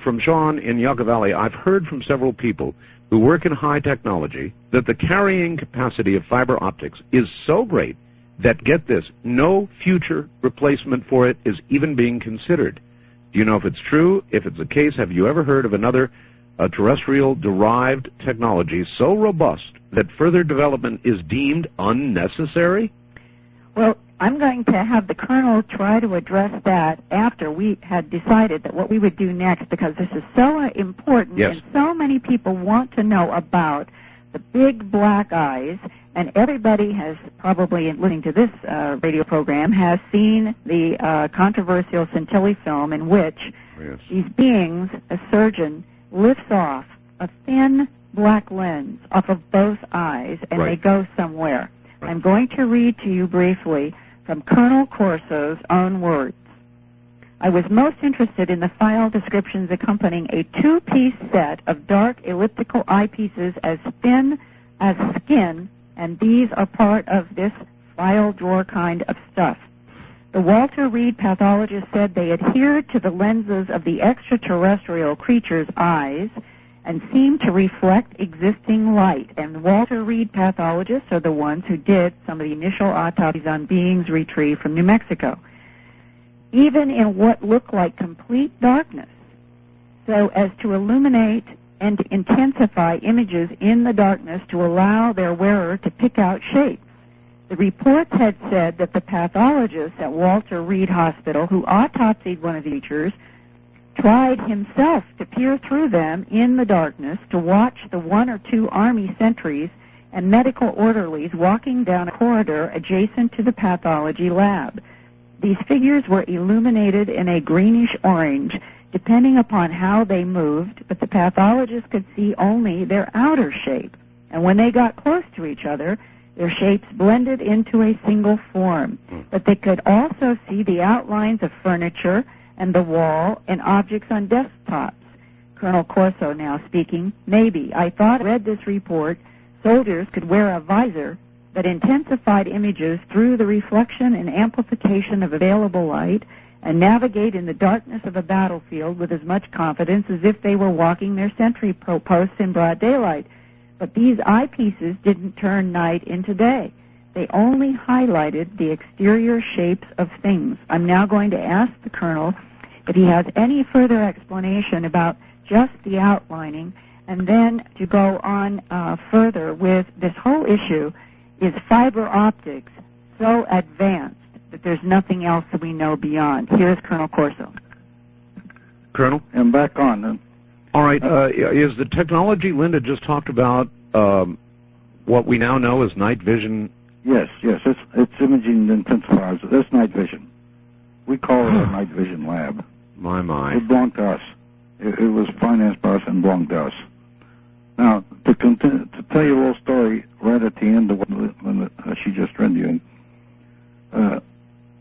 From Sean in Yucca Valley, I've heard from several people who work in high technology that the carrying capacity of fiber optics is so great that, get this, no future replacement for it is even being considered. Do you know if it's true? If it's the case, have you ever heard of another terrestrial-derived technology so robust that further development is deemed unnecessary? Well, I'm going to have the Colonel try to address that after we had decided that what we would do next, because this is so important, yes, and so many people want to know about the big black eyes, and everybody has probably, listening to this radio program, has seen the controversial Santilli film in which these beings, a surgeon, lifts off a thin black lens off of both eyes, and they go somewhere. I'm going to read to you briefly from Colonel Corso's own words. I was most interested in the file descriptions accompanying a two-piece set of dark elliptical eyepieces as thin as skin, and these are part of this file drawer kind of stuff. The Walter Reed pathologist said they adhered to the lenses of the extraterrestrial creature's eyes and seemed to reflect existing light. And Walter Reed pathologists are the ones who did some of the initial autopsies on beings retrieved from New Mexico. Even in what looked like complete darkness, so as to illuminate and intensify images in the darkness to allow their wearer to pick out shapes. The reports had said that the pathologist at Walter Reed Hospital, who autopsied one of the creatures, tried himself to peer through them in the darkness to watch the one or two Army sentries and medical orderlies walking down a corridor adjacent to the pathology lab. These figures were illuminated in a greenish orange, depending upon how they moved, but the pathologist could see only their outer shape. And when they got close to each other, their shapes blended into a single form. But they could also see the outlines of furniture and the wall and objects on desktops. Colonel Corso now speaking. Maybe, I thought I read this report, soldiers could wear a visor that intensified images through the reflection and amplification of available light and navigate in the darkness of a battlefield with as much confidence as if they were walking their sentry posts in broad daylight. But these eyepieces didn't turn night into day. They only highlighted the exterior shapes of things. I'm now going to ask the Colonel if he has any further explanation about just the outlining, and then to go on further with this whole issue. Is fiber optics so advanced that there's nothing else that we know beyond? Here's Colonel Corso. Colonel? I'm back on then. All right. Is the technology Linda just talked about what we now know as night vision? Yes. It's imaging intensifiers. That's night vision. We call it a night vision lab. My. It belonged to us. It was financed by us and belonged to us. Now, to tell you a little story right at the end of when she just read you,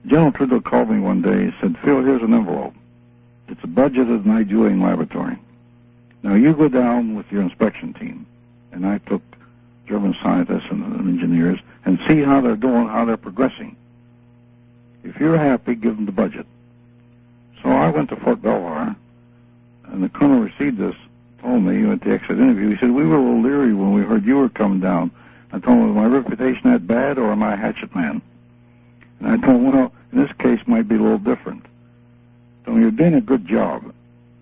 General Trudeau called me one day and said, Phil, here's an envelope. It's a budgeted night viewing laboratory. Now, you go down with your inspection team, and I took German scientists and engineers, and see how they're doing, how they're progressing. If you're happy, give them the budget. So I went to Fort Belvoir, and the colonel received this, told me at the exit interview, he said, we were a little leery when we heard you were coming down. I told him, is my reputation that bad, or am I a hatchet man? And I told him, well, in this case, might be a little different. So you're doing a good job.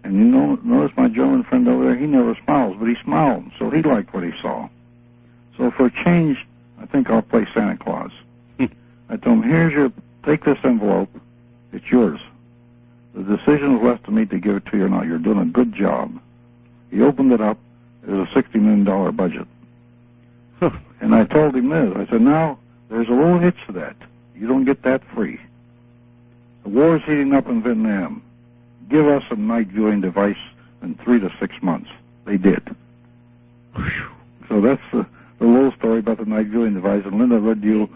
And you know, notice my German friend over there, he never smiles, but he smiled, so he liked what he saw. So for a change, I think I'll play Santa Claus. I told him, take this envelope, it's yours. The decision is left to me to give it to you or not. You're doing a good job. He opened it up, There's a $60 million budget. Huh. And I told him this. I said, now, there's a little hitch to that. You don't get that free. The war is heating up in Vietnam. Give us a night viewing device in 3 to 6 months. They did. So that's the little story about the night viewing device. And Linda read you.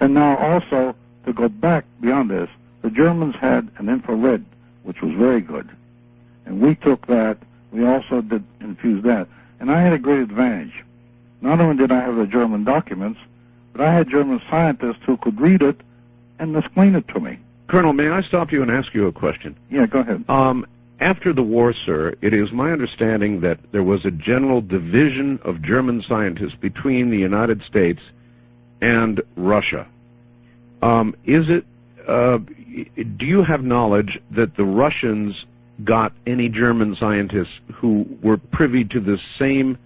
And now also, to go back beyond this, the Germans had an infrared, which was very good. And we took that. We also did infuse that. And I had a great advantage. Not only did I have the German documents, but I had German scientists who could read it and explain it to me. Colonel, may I stop you and ask you a question? Yeah, go ahead. After the war, sir, it is my understanding that there was a general division of German scientists between the United States and Russia. Do you have knowledge that the Russians got any German scientists who were privy to the same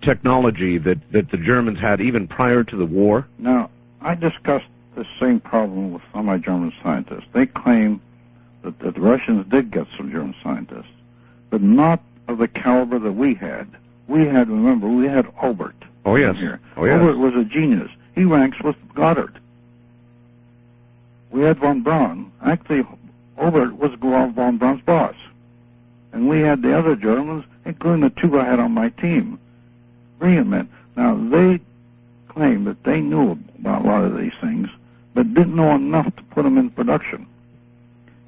technology that the Germans had even prior to the war? Now, I discussed the same problem with some of my German scientists. They claim that the Russians did get some German scientists, but not of the caliber that we had. Remember, we had Obert. Oh, yes. Here. Oh, yes. Obert was a genius. He ranks with Goddard. We had von Braun. Actually, Obert was von Braun's boss. And we had the other Germans, including the two I had on my team. Brilliant men. Now, they claim that they knew about a lot of these things, but didn't know enough to put them in production.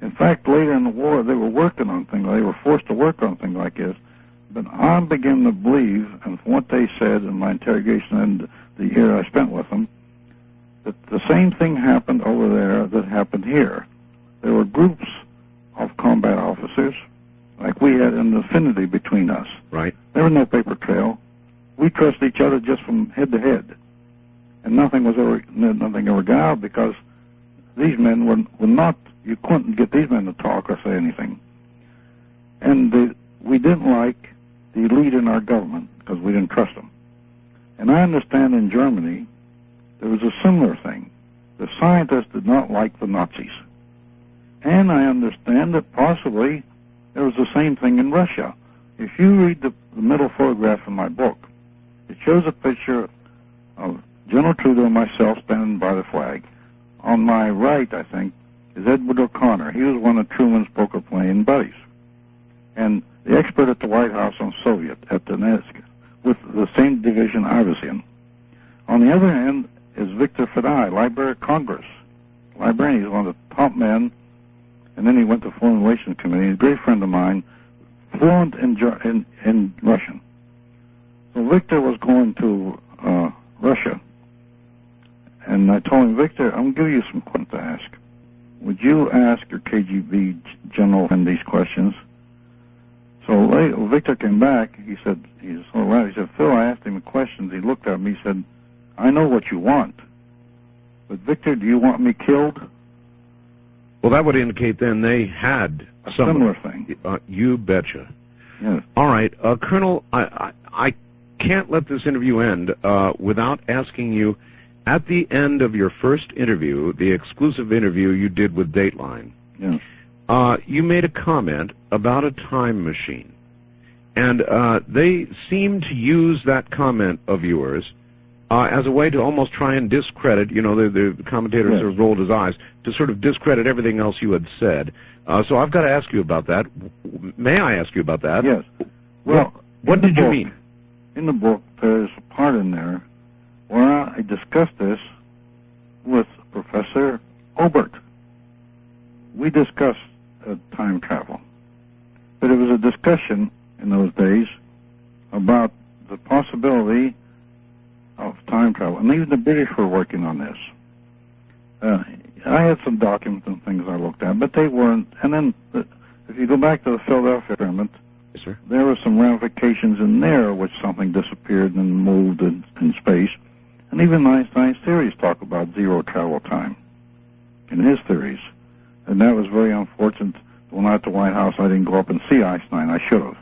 In fact, later in the war, they were working on things. They were forced to work on things like this. But I'm beginning to believe, and from what they said in my interrogation and the year I spent with them, that the same thing happened over there that happened here. There were groups of combat officers, like we had an affinity between us. Right. There was no paper trail. We trusted each other just from head to head. And nothing ever got out because these men were not, you couldn't get these men to talk or say anything. And we didn't like the elite in our government because we didn't trust them. And I understand in Germany there was a similar thing. The scientists did not like the Nazis. And I understand that possibly there was the same thing in Russia. If you read the middle photograph in my book, it shows a picture of General Trudeau and myself standing by the flag. On my right, I think, is Edward O'Connor. He was one of Truman's poker playing buddies. And the expert at the White House on Soviet at Donetsk, with the same division I was in. On the other hand is Victor Fedai, Library of Congress. Librarian, he's one of the top men, and then he went to Foreign Relations Committee. He's a great friend of mine, fluent in Russian. So Victor was going to Russia, and I told him, Victor, I'm going to give you some questions to ask. Would you ask your KGB general these questions? So Victor came back. He said, he's all right. He said, Phil, I asked him questions. He looked at me. He said, I know what you want. But Victor, do you want me killed? Well, that would indicate then they had a similar thing. You betcha. Yes. All right. Colonel, I can't let this interview end without asking you, at the end of your first interview, the exclusive interview you did with Dateline, yes, you made a comment about a time machine. And they seem to use that comment of yours as a way to almost try and discredit, the commentator yes, sort of rolled his eyes, to sort of discredit everything else you had said. So I've got to ask you about that. May I ask you about that? Yes. Well, what did you mean? In the book, there's a part in there where I discussed this with Professor Obert. We discussed time travel. But it was a discussion in those days about the possibility of time travel. And even the British were working on this. I had some documents and things I looked at, but they weren't. And then, if you go back to the Philadelphia experiment, yes, sir, there were some ramifications in there which something disappeared and moved in space. And even Einstein's theories talk about zero travel time in his theories. And that was very unfortunate. When I was at the White House, I didn't go up and see Einstein. I should have.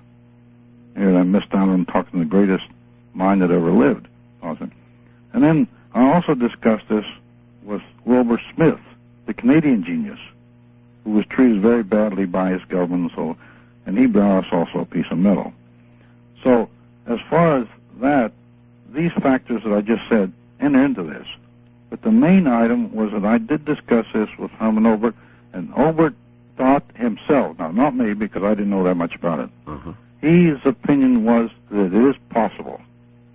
And I missed out on talking to the greatest mind that ever lived. Awesome. And then I also discussed this with Wilbur Smith, the Canadian genius, who was treated very badly by his government, and he brought us also a piece of metal. So, as far as that, these factors that I just said enter into this. But the main item was that I did discuss this with Herman Obert, and Obert thought himself, now not me because I didn't know that much about it, his opinion was that it is possible.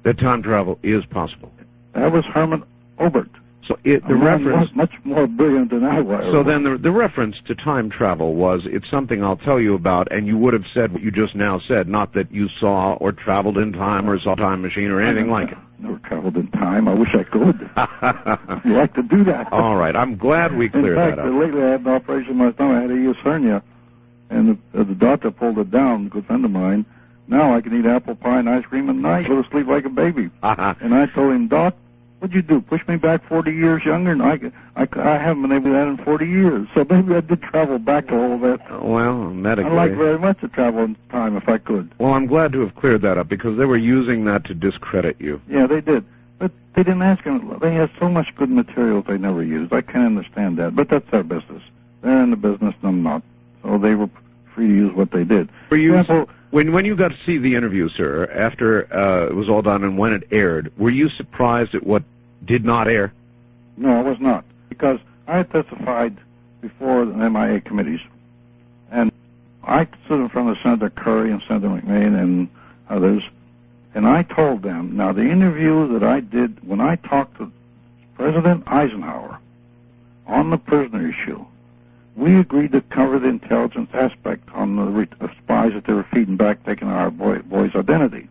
That time travel is possible. That was Herman Obert. So the reference was much more brilliant than I was. So then the reference to time travel was, it's something I'll tell you about, and you would have said what you just now said, not that you saw or traveled in time or saw a time machine or anything like it. Never traveled in time. I wish I could. I'd like to do that. All right. I'm glad we cleared that up. In fact, lately I had an operation on my stomach. I had a U.S. hernia, and the doctor pulled it down, a good friend of mine. Now I can eat apple pie and ice cream at night, go to sleep like a baby. And I told him, Doc, what'd you do? Push me back 40 years younger? And I haven't been able to do that in 40 years. So maybe I did travel back to all that. Well, medically. I'd like very much to travel in time if I could. Well, I'm glad to have cleared that up because they were using that to discredit you. Yeah, they did. But they didn't ask him. They had so much good material they never used. I can't understand that. But that's their business. They're in the business and I'm not. So they were free to use what they did. When you got to see the interview, sir, after it was all done and when it aired, were you surprised at what did not air? No, I was not. Because I had testified before the MIA committees. And I stood in front of Senator Curry and Senator McMahon and others. And I told them, now the interview that I did when I talked to President Eisenhower on the prisoner issue, we agreed to cover the intelligence aspect on the spies that they were feeding back, taking our boy's identity.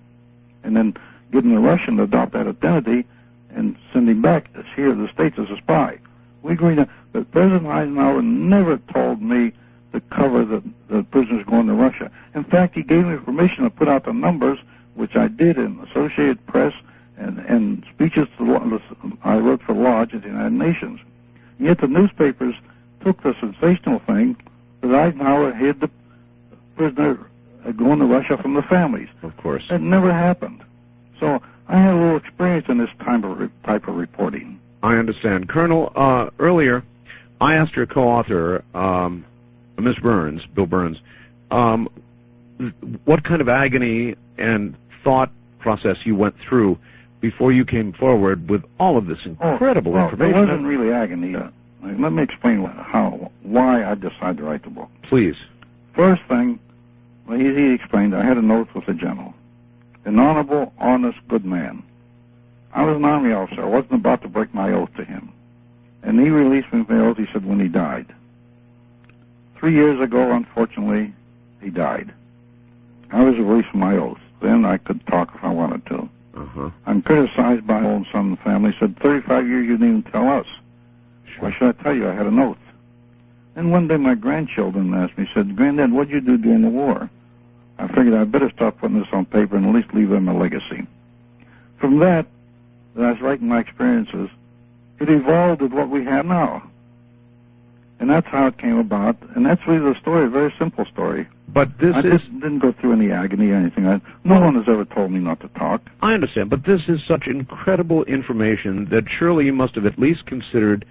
And then getting the Russian to adopt that identity and send him back here to the States as a spy. We agreed to, but President Eisenhower never told me to cover the prisoners going to Russia. In fact, he gave me permission to put out the numbers, which I did in Associated Press and speeches I wrote for Lodge at the United Nations. And yet the newspapers took the sensational thing that Eisenhower hid the prisoner going to Russia from the families. Of course. That never happened. So I had a little experience in this type of reporting. I understand. Colonel, earlier I asked your co-author, Miss Birnes, Bill Birnes, what kind of agony and thought process you went through before you came forward with all of this incredible information. It wasn't really agony. Let me explain why I decided to write the book. Please. First thing, he explained, I had an oath with the general. An honorable, honest, good man. I was an Army officer. I wasn't about to break my oath to him. And he released me from the oath, he said, when he died. 3 years ago, unfortunately, he died. I was released from my oath. Then I could talk if I wanted to. I'm criticized by my own son and family. He said, 35 years you didn't even tell us. Why should I tell you? I had an oath. Then one day my grandchildren asked me, said, Granddad, what'd you do during the war? I figured I'd better stop putting this on paper and at least leave them a legacy. From that, I was writing my experiences, it evolved with what we have now. And that's how it came about. And that's really the story, a very simple story. But I didn't go through any agony or anything. No one has ever told me not to talk. I understand, but this is such incredible information that surely you must have at least considered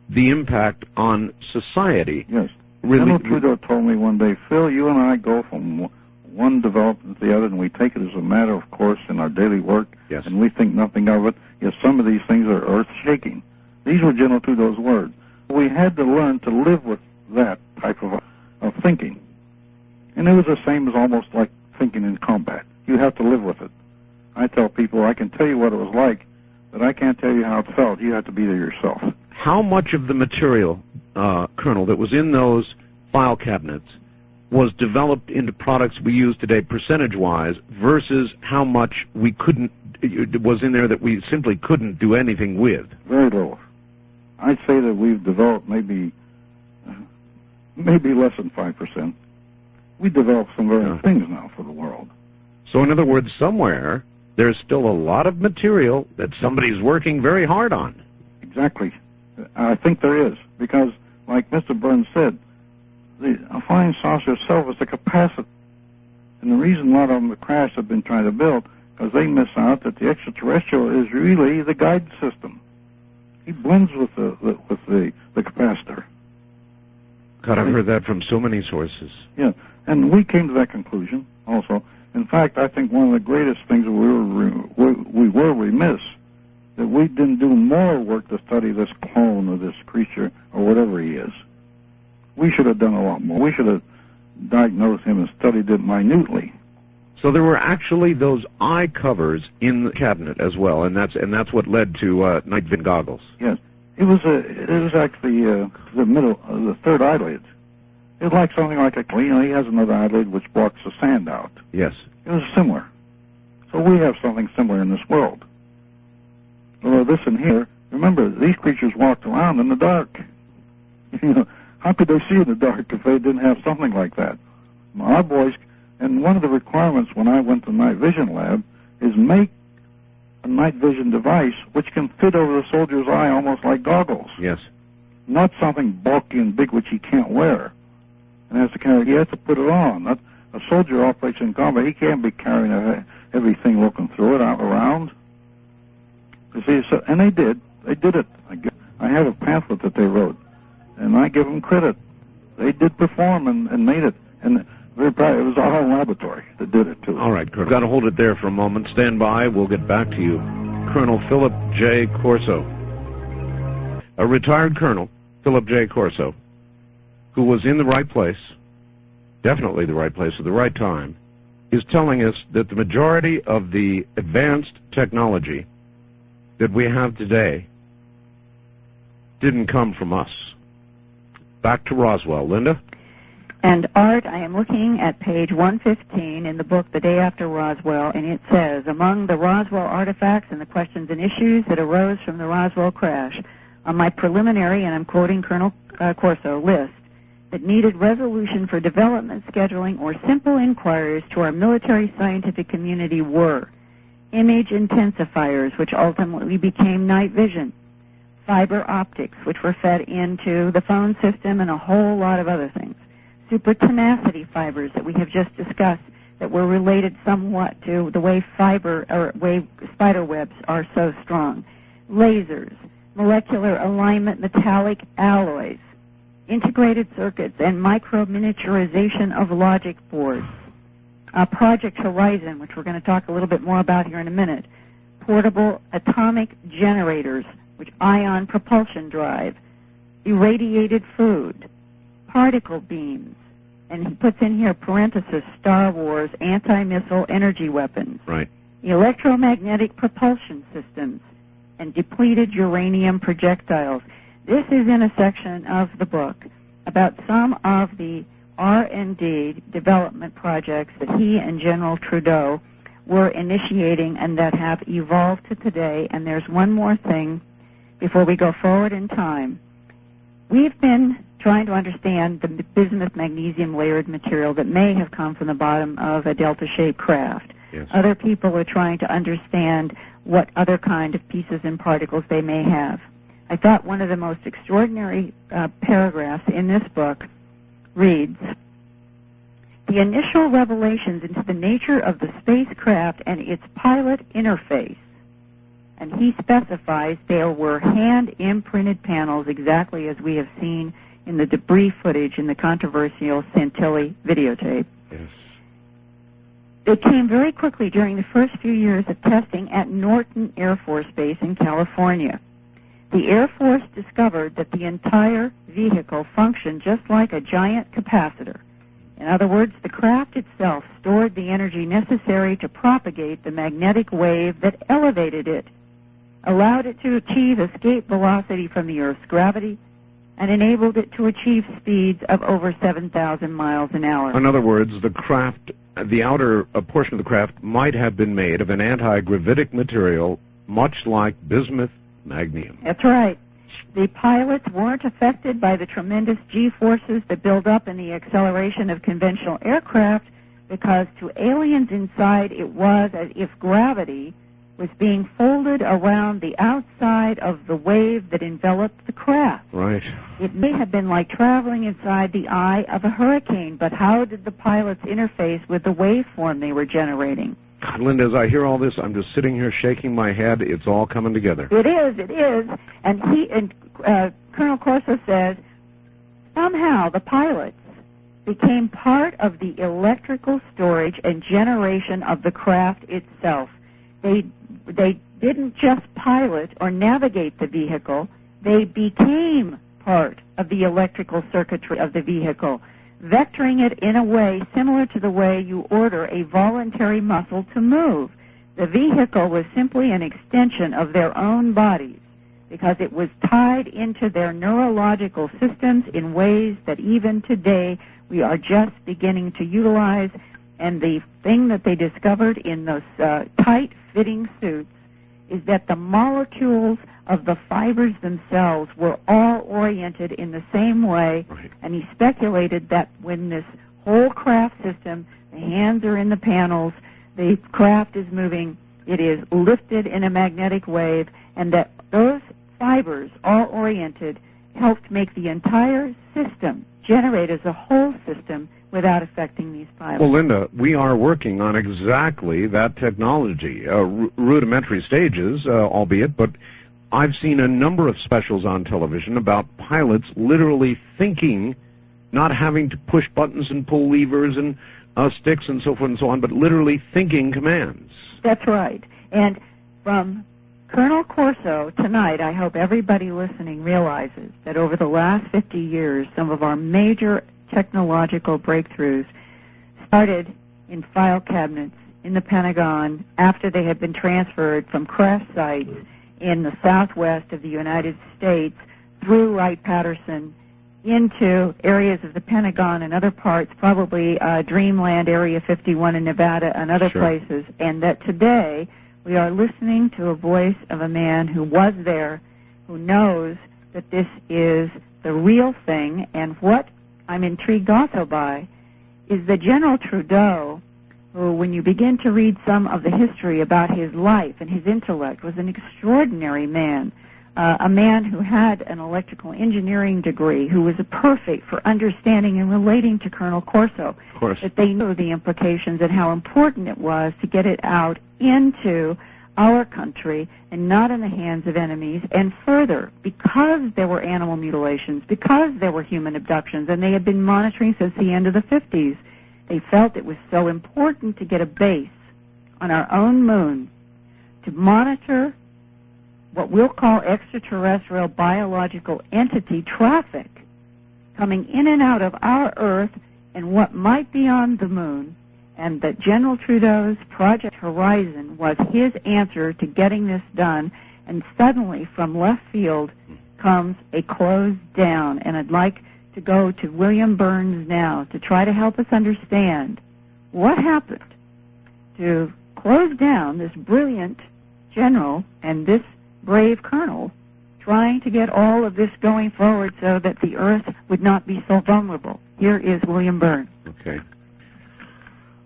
the impact on society. Yes. General Trudeau told me one day, Phil, you and I go from one development to the other, and we take it as a matter of course in our daily work, and we think nothing of it. Yet some of these things are earth-shaking. These were General Trudeau's words. We had to learn to live with that type of thinking. And it was the same as almost like thinking in combat. You have to live with it. I tell people, I can tell you what it was like, but I can't tell you how it felt. You have to be there yourself. How much of the material, Colonel, that was in those file cabinets was developed into products we use today percentage-wise versus how much we was in there that we simply couldn't do anything with? Very little. I'd say that we've developed maybe less than 5%. We developed some very things now for the world. So in other words, somewhere there's still a lot of material that somebody's working very hard on. Exactly. I think there is, because like Mr. Burns said, a flying saucer itself is the capacity. And the reason a lot of them that crash have been trying to build, because they miss out that the extraterrestrial is really the guidance system. He blends with the capacitor. God, I've heard that from so many sources. Yeah, and we came to that conclusion also. In fact, I think one of the greatest things that we were remiss that we didn't do more work to study this clone of this creature or whatever he is. We should have done a lot more. We should have diagnosed him and studied it minutely. So there were actually those eye covers in the cabinet as well, and that's what led to night vision goggles. Yes, it was actually the middle, the third eyelid. It was like something like he has another eyelid which blocks the sand out. Yes, it was similar. So we have something similar in this world. Although this in here, remember, these creatures walked around in the dark. How could they see in the dark if they didn't have something like that? Our boys, and one of the requirements when I went to the night vision lab is make a night vision device which can fit over the soldier's eye almost like goggles. Yes. Not something bulky and big which he can't wear. And he has to put it on. A soldier operates in combat. He can't be carrying everything looking through it out around. You see, and they did. They did it. I have a pamphlet that they wrote, and I give them credit. They did perform and made it. And very proud. It was our whole laboratory that did it, too. All right, Colonel. Got to hold it there for a moment. Stand by. We'll get back to you. Colonel Philip J. Corso. A retired Colonel, Philip J. Corso, who was in the right place, definitely the right place at the right time, is telling us that the majority of the advanced technology that we have today didn't come from us. Back to Roswell. Linda? And Art, I am looking at page 115 in the book The Day After Roswell, and it says, among the Roswell artifacts and the questions and issues that arose from the Roswell crash, on my preliminary, and I'm quoting Colonel Corso, list that needed resolution for development, scheduling, or simple inquiries to our military scientific community were image intensifiers, which ultimately became night vision, fiber optics, which were fed into the phone system, and a whole lot of other things, super tenacity fibers that we have just discussed that were related somewhat to the way spider webs are so strong, lasers, molecular alignment metallic alloys, integrated circuits, and micro-miniaturization of logic boards. Project Horizon, which we're going to talk a little bit more about here in a minute. Portable atomic generators, which ion propulsion drive. Irradiated food. Particle beams. And he puts in here parenthesis, Star Wars anti-missile energy weapons. Right. Electromagnetic propulsion systems. And depleted uranium projectiles. This is in a section of the book about some of the R&D development projects that he and General Trudeau were initiating and that have evolved to today. And there's one more thing before we go forward in time. We've been trying to understand the bismuth magnesium layered material that may have come from the bottom of a delta-shaped craft. Yes. Other people are trying to understand what other kind of pieces and particles they may have. I thought one of the most extraordinary paragraphs in this book reads, the initial revelations into the nature of the spacecraft and its pilot interface, and he specifies there were hand-imprinted panels exactly as we have seen in the debris footage in the controversial Santilli videotape. Yes. It came very quickly during the first few years of testing at Norton Air Force Base in California. The Air Force discovered that the entire vehicle functioned just like a giant capacitor. In other words, the craft itself stored the energy necessary to propagate the magnetic wave that elevated it, allowed it to achieve escape velocity from the Earth's gravity, and enabled it to achieve speeds of over 7,000 miles an hour. In other words, the craft, the outer portion of the craft might have been made of an anti-gravitic material much like bismuth magnesium. That's right. The pilots weren't affected by the tremendous G-forces that build up in the acceleration of conventional aircraft because to aliens inside it was as if gravity was being folded around the outside of the wave that enveloped the craft. Right. It may have been like traveling inside the eye of a hurricane, but how did the pilots interface with the waveform they were generating? God, Linda, as I hear all this, I'm just sitting here shaking my head. It's all coming together. It is. And Colonel Corso says, somehow the pilots became part of the electrical storage and generation of the craft itself. They didn't just pilot or navigate the vehicle, they became part of the electrical circuitry of the vehicle, vectoring it in a way similar to the way you order a voluntary muscle to move. The vehicle was simply an extension of their own bodies because it was tied into their neurological systems in ways that even today we are just beginning to utilize. And the thing that they discovered in those tight-fitting suits is that the molecules of the fibers themselves were all oriented in the same way. Right. And he speculated that when this whole craft system, the hands are in the panels, the craft is moving, it is lifted in a magnetic wave, and that those fibers, all oriented, helped make the entire system generate as a whole system without affecting these pilots. Well, Linda, we are working on exactly that technology, rudimentary stages, albeit, but I've seen a number of specials on television about pilots literally thinking, not having to push buttons and pull levers and sticks and so forth and so on, but literally thinking commands. That's right. And from Colonel Corso tonight, I hope everybody listening realizes that over the last 50 years, some of our major technological breakthroughs started in file cabinets in the Pentagon after they had been transferred from crash sites in the southwest of the United States through Wright-Patterson into areas of the Pentagon and other parts, probably Dreamland, Area 51 in Nevada and other places, and that today we are listening to a voice of a man who was there, who knows that this is the real thing. And what I'm intrigued also by is that General Trudeau, who, when you begin to read some of the history about his life and his intellect, was an extraordinary man, a man who had an electrical engineering degree, who was perfect for understanding and relating to Colonel Corso, Of course. that they knew the implications and how important it was to get it out into our country and not in the hands of enemies. And further, because there were animal mutilations, because there were human abductions, and they had been monitoring since the end of the 50s, they felt it was so important to get a base on our own moon to monitor what we'll call extraterrestrial biological entity traffic coming in and out of our Earth and what might be on the moon, and that General Trudeau's Project Horizon was his answer to getting this done. And suddenly, from left field, comes a close down. And I'd like to go to William Birnes now to try to help us understand what happened to close down this brilliant general and this brave colonel trying to get all of this going forward so that the Earth would not be so vulnerable. Here is William Birnes. Okay.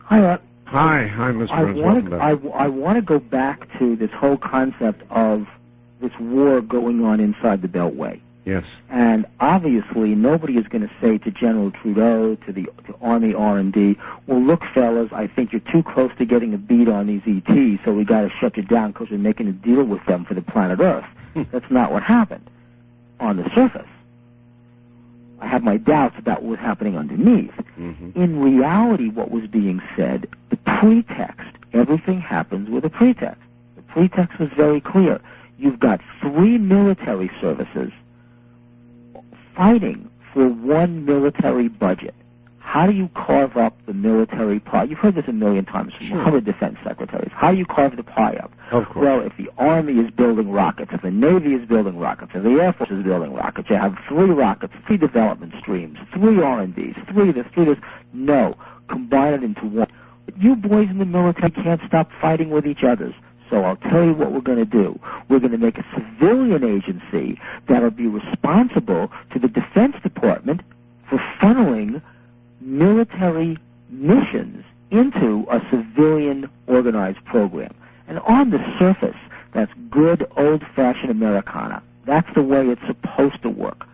Hi, Mr. Burns. I want to go back to this whole concept of this war going on inside the Beltway. Yes. And obviously, nobody is going to say to General Trudeau, to Army R&D, well, look, fellas, I think you're too close to getting a beat on these ETs, so we got to shut you down because we're making a deal with them for the planet Earth. That's not what happened on the surface. I have my doubts about what was happening underneath. Mm-hmm. In reality, what was being said, the pretext, everything happens with a pretext. The pretext was very clear. You've got 3 military services fighting for one military budget. How do you carve up the military pie? You've heard this a million times from 100 defense secretaries. How do you carve the pie up? Of course. Well, if the Army is building rockets, if the Navy is building rockets, if the Air Force is building rockets, you have 3 rockets, 3 development streams, 3 R&Ds, 3 this, 3 this. No, combine it into one. But you boys in the military can't stop fighting with each other. So I'll tell you what we're going to do. We're going to make a civilian agency that will be responsible to the Defense Department for funneling military missions into a civilian organized program. And on the surface, that's good old-fashioned Americana. That's the way it's supposed to work.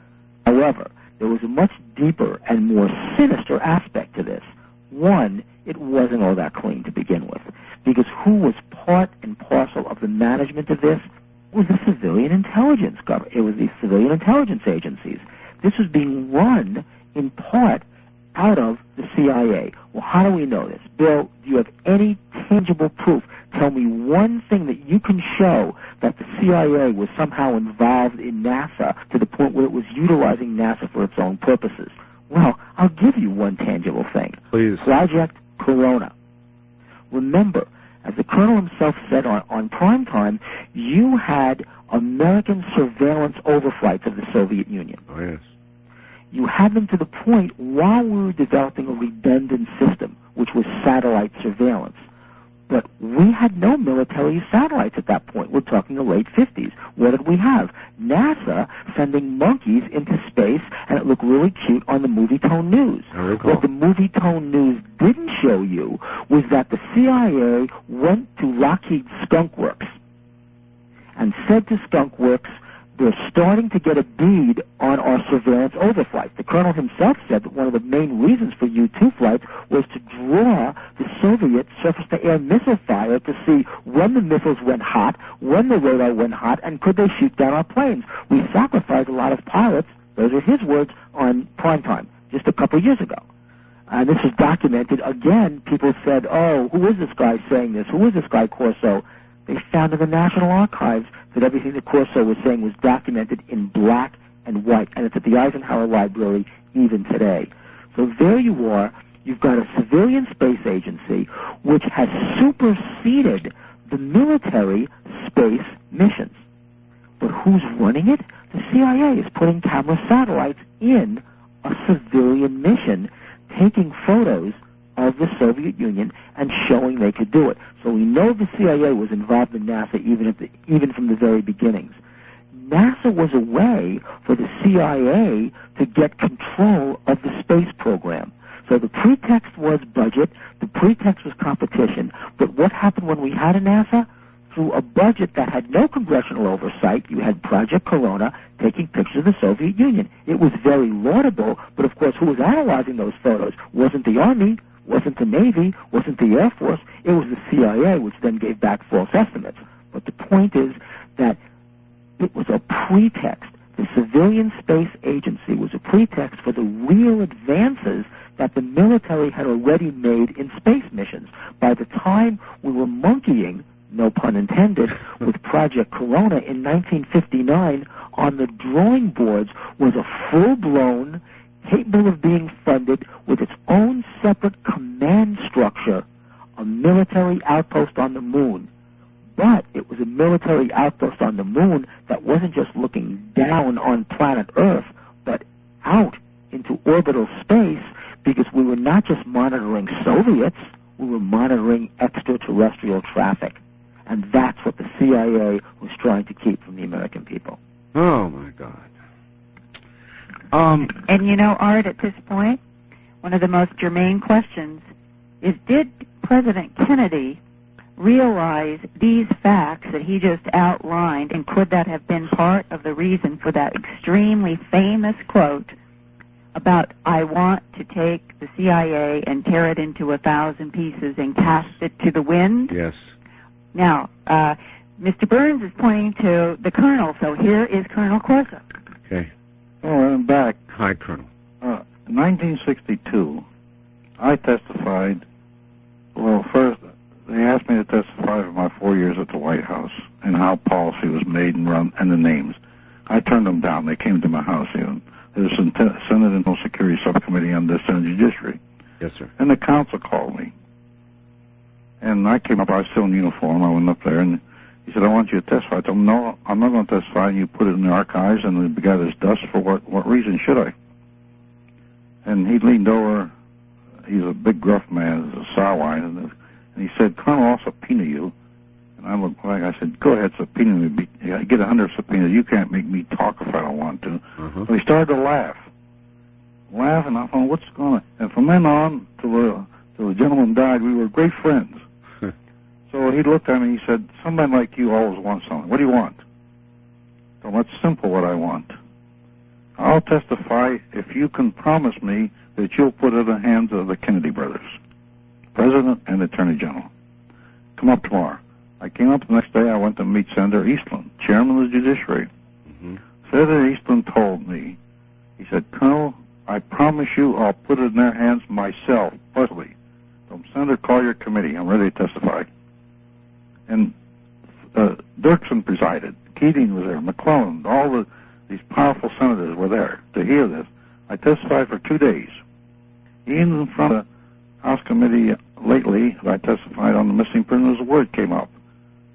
However, there was a much deeper and more sinister aspect to this. One, it wasn't all that clean to begin with, because who was part and parcel of the management of this was the civilian intelligence government. It was the civilian intelligence agencies. This was being run in part out of the CIA. Well, how do we know this? Bill, do you have any tangible proof? Tell me one thing that you can show that the CIA was somehow involved in NASA to the point where it was utilizing NASA for its own purposes. Well, I'll give you one tangible thing. Please. Project Corona. Remember, as the colonel himself said on prime time, you had American surveillance overflights of the Soviet Union. Oh, yes. You had them to the point while we were developing a redundant system, which was satellite surveillance. But we had no military satellites at that point. We're talking the late 50s. What did we have? NASA sending monkeys into space, and it looked really cute on the Movie Tone News. What the Movie Tone News didn't show you was that the CIA went to Lockheed Skunk Works and said to Skunk Works, they're starting to get a bead on our surveillance overflights. The colonel himself said that one of the main reasons for U-2 flights was to draw the Soviet surface-to-air missile fire to see when the missiles went hot, when the radar went hot, and could they shoot down our planes. We sacrificed a lot of pilots, those are his words, on prime time, just a couple years ago. And this was documented. Again, people said, oh, who is this guy saying this? Who is this guy, Corso? They found in the National Archives that everything that Corso was saying was documented in black and white, and it's at the Eisenhower Library even today. So there you are. You've got a civilian space agency which has superseded the military space missions. But who's running it? The CIA is putting camera satellites in a civilian mission, taking photos of the Soviet Union and showing they could do it. So we know the CIA was involved in NASA even from the very beginnings. NASA was a way for the CIA to get control of the space program. So the pretext was budget, the pretext was competition, but what happened when we had a NASA? Through a budget that had no congressional oversight, you had Project Corona taking pictures of the Soviet Union. It was very laudable, but of course who was analyzing those photos? Wasn't the Army, wasn't the Navy, wasn't the Air Force, it was the CIA, which then gave back false estimates. But the point is that it was a pretext. The civilian space agency was a pretext for the real advances that the military had already made in space missions. By the time we were monkeying, no pun intended, with Project Corona in 1959, on the drawing boards was a full-blown, capable of being funded with its own separate command structure, a military outpost on the moon. But it was a military outpost on the moon that wasn't just looking down on planet Earth, but out into orbital space, because we were not just monitoring Soviets, we were monitoring extraterrestrial traffic. And that's what the CIA was trying to keep from the American people. Oh, my God. And you know, Art, at this point, one of the most germane questions is, did President Kennedy realize these facts that he just outlined, and could that have been part of the reason for that extremely famous quote about, I want to take the CIA and tear it into 1,000 pieces and cast it to the wind? Yes. Now, Mr. Birnes is pointing to the Colonel, so here is Colonel Corso. Okay. Oh, I'm back. Hi, Colonel. In 1962, I testified. Well, first, they asked me to testify for my 4 years at the White House and how policy was made and run, and the names. I turned them down. They came to my house even. There's a Senate Internal Security Subcommittee on the Senate Judiciary. Yes, sir. And the counsel called me. And I came up, I was still in uniform. I went up there, and he said, I want you to testify. I told him, no, I'm not going to testify. And you put it in the archives, and the guy this dust, for what reason should I? And he leaned over. He's a big, gruff man, he's a sawwine, and he said, Colonel, I'll subpoena you. And I looked like, I said, go ahead, subpoena me. I get 100 subpoenas. You can't make me talk if I don't want to. So he started to laugh. And I thought, what's going on? And from then on, till the gentleman died, we were great friends. So he looked at me and he said, somebody like you always wants something. What do you want? So it's simple what I want. I'll testify if you can promise me that you'll put it in the hands of the Kennedy brothers, President and Attorney General. Come up tomorrow. I came up the next day. I went to meet Senator Eastland, Chairman of the Judiciary. Senator Eastland told me, he said, Colonel, I promise you I'll put it in their hands myself, personally. So, Senator, call your committee. I'm ready to testify. And Dirksen presided. Keating was there. McClellan. All these powerful senators were there to hear this. I testified for 2 days. Even in front of the House committee lately, I testified on the missing prisoners. The word came up.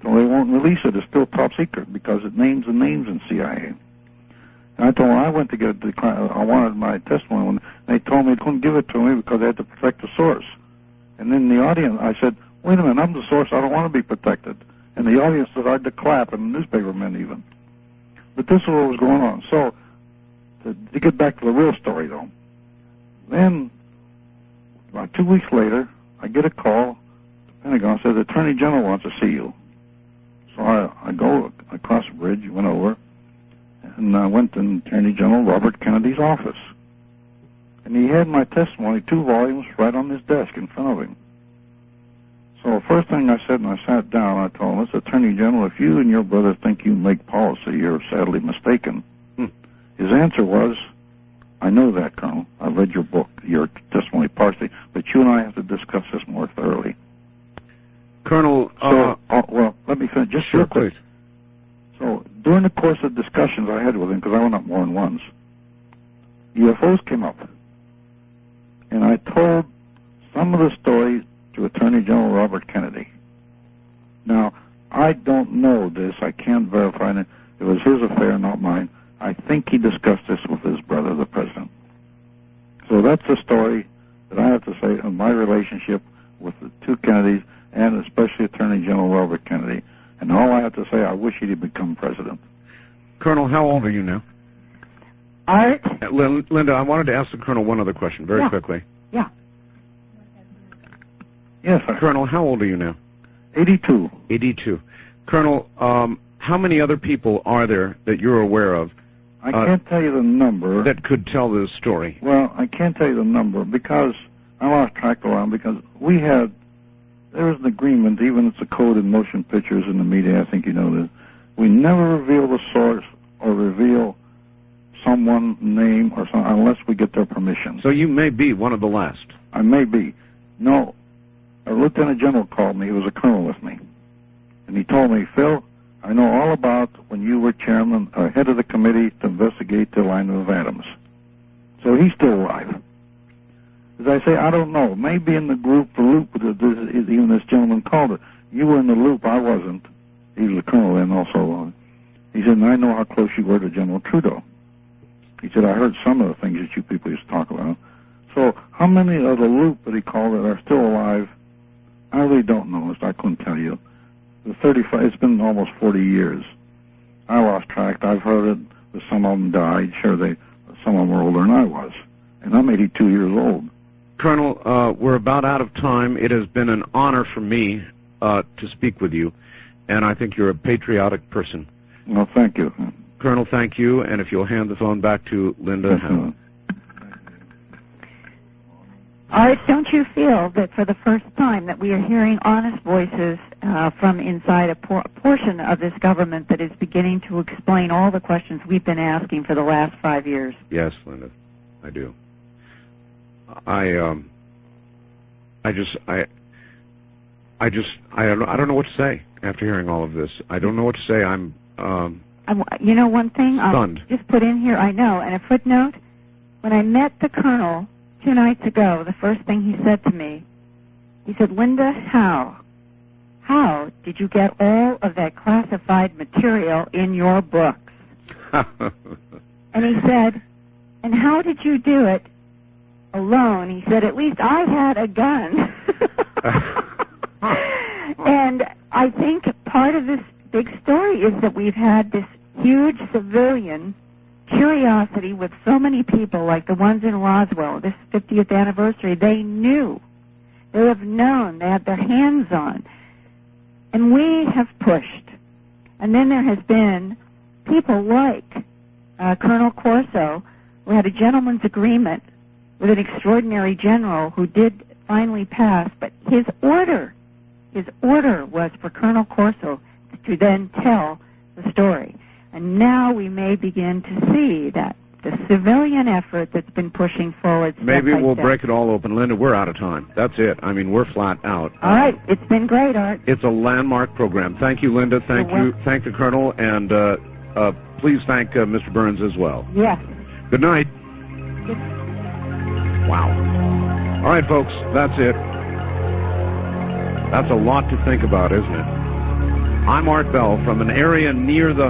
So they won't release it. It's still top secret because it names the names in CIA. And I told them I went to get it. I wanted my testimony. When they told me they couldn't give it to me because they had to protect the source. And then the audience, I said, wait a minute, I'm the source. I don't want to be protected. And the audience started to clap, and the newspapermen even. But this is what was going on. So, to get back to the real story, though, then about 2 weeks later, I get a call. The Pentagon said the Attorney General wants to see you. So I go across the bridge, went over, and I went to Attorney General Robert Kennedy's office. And he had my testimony, 2 volumes, right on his desk in front of him. So the first thing I said, and I sat down, I told him, Mr. Attorney General, if you and your brother think you make policy, you're sadly mistaken. His answer was, I know that, Colonel. I've read your book, your testimony partially, but you and I have to discuss this more thoroughly. Colonel... well, let me finish. Just real quick. So during the course of discussions I had with him, because I went up more than once, UFOs came up. And I told some of the stories to Attorney General Robert Kennedy. Now, I don't know this. I can't verify it. It was his affair, not mine. I think he discussed this with his brother, the president. So that's the story that I have to say of my relationship with the 2 Kennedys, and especially Attorney General Robert Kennedy. And all I have to say, I wish he'd become president. Colonel, how old are you now? Art? Linda, I wanted to ask the Colonel one other question very quickly. Yeah. Yes, sir. Colonel, how old are you now? 82. 82. Colonel, how many other people are there that you're aware of? I can't tell you the number. That could tell this story. Well, I can't tell you the number because I lost track around because there was an agreement, even it's a code in motion pictures in the media, I think you know this. We never reveal the source or reveal someone's name or something unless we get their permission. So you may be one of the last. I may be. No, a lieutenant general called me. He was a colonel with me. And he told me, Phil, I know all about when you were chairman, head of the committee to investigate the line of Adams. So he's still alive. As I say, I don't know. Maybe in the group, the loop, even this gentleman called it. You were in the loop. I wasn't. He was a colonel then also. He said, and I know how close you were to General Trudeau. He said, I heard some of the things that you people used to talk about. So how many of the loop that he called it are still alive? I really don't know. I couldn't tell you. It's been almost 40 years. I lost track. I've heard it. Some of them died. Sure, some of them were older than I was. And I'm 82 years old. Colonel, we're about out of time. It has been an honor for me to speak with you, and I think you're a patriotic person. Well, thank you. Colonel, thank you, and if you'll hand the phone back to Linda. Art, don't you feel that for the first time that we are hearing honest voices from inside a portion of this government that is beginning to explain all the questions we've been asking for the last 5 years? Yes, Linda, I do. I don't know what to say after hearing all of this. I don't know what to say. I'm you know, one thing stunned. I'll just put in here, I know, and a footnote, when I met the colonel 2 nights ago, the first thing he said to me, he said, Linda, how did you get all of that classified material in your books? And he said, and how did you do it alone? He said, at least I had a gun. And I think part of this big story is that we've had this huge civilian curiosity with so many people, like the ones in Roswell, this 50th anniversary. They knew. They have known. They had their hands on. And we have pushed. And then there has been people like Colonel Corso, who had a gentleman's agreement with an extraordinary general who did finally pass, but his order was for Colonel Corso to then tell the story. And now we may begin to see that the civilian effort that's been pushing forward step Maybe by we'll step. break it all open. Linda, we're out of time. That's it. I mean, we're flat out. All right. It's been great, Art. It's a landmark program. Thank you, Linda. Thank you. Thank the Colonel. And please thank Mr. Birnes as well. Yes. Good night. Wow. All right, folks. That's it. That's a lot to think about, isn't it? I'm Art Bell from an area near the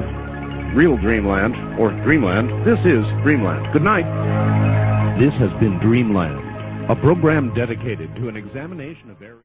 real Dreamland, or Dreamland. This is Dreamland. Good night. This has been Dreamland, a program dedicated to an examination of areas.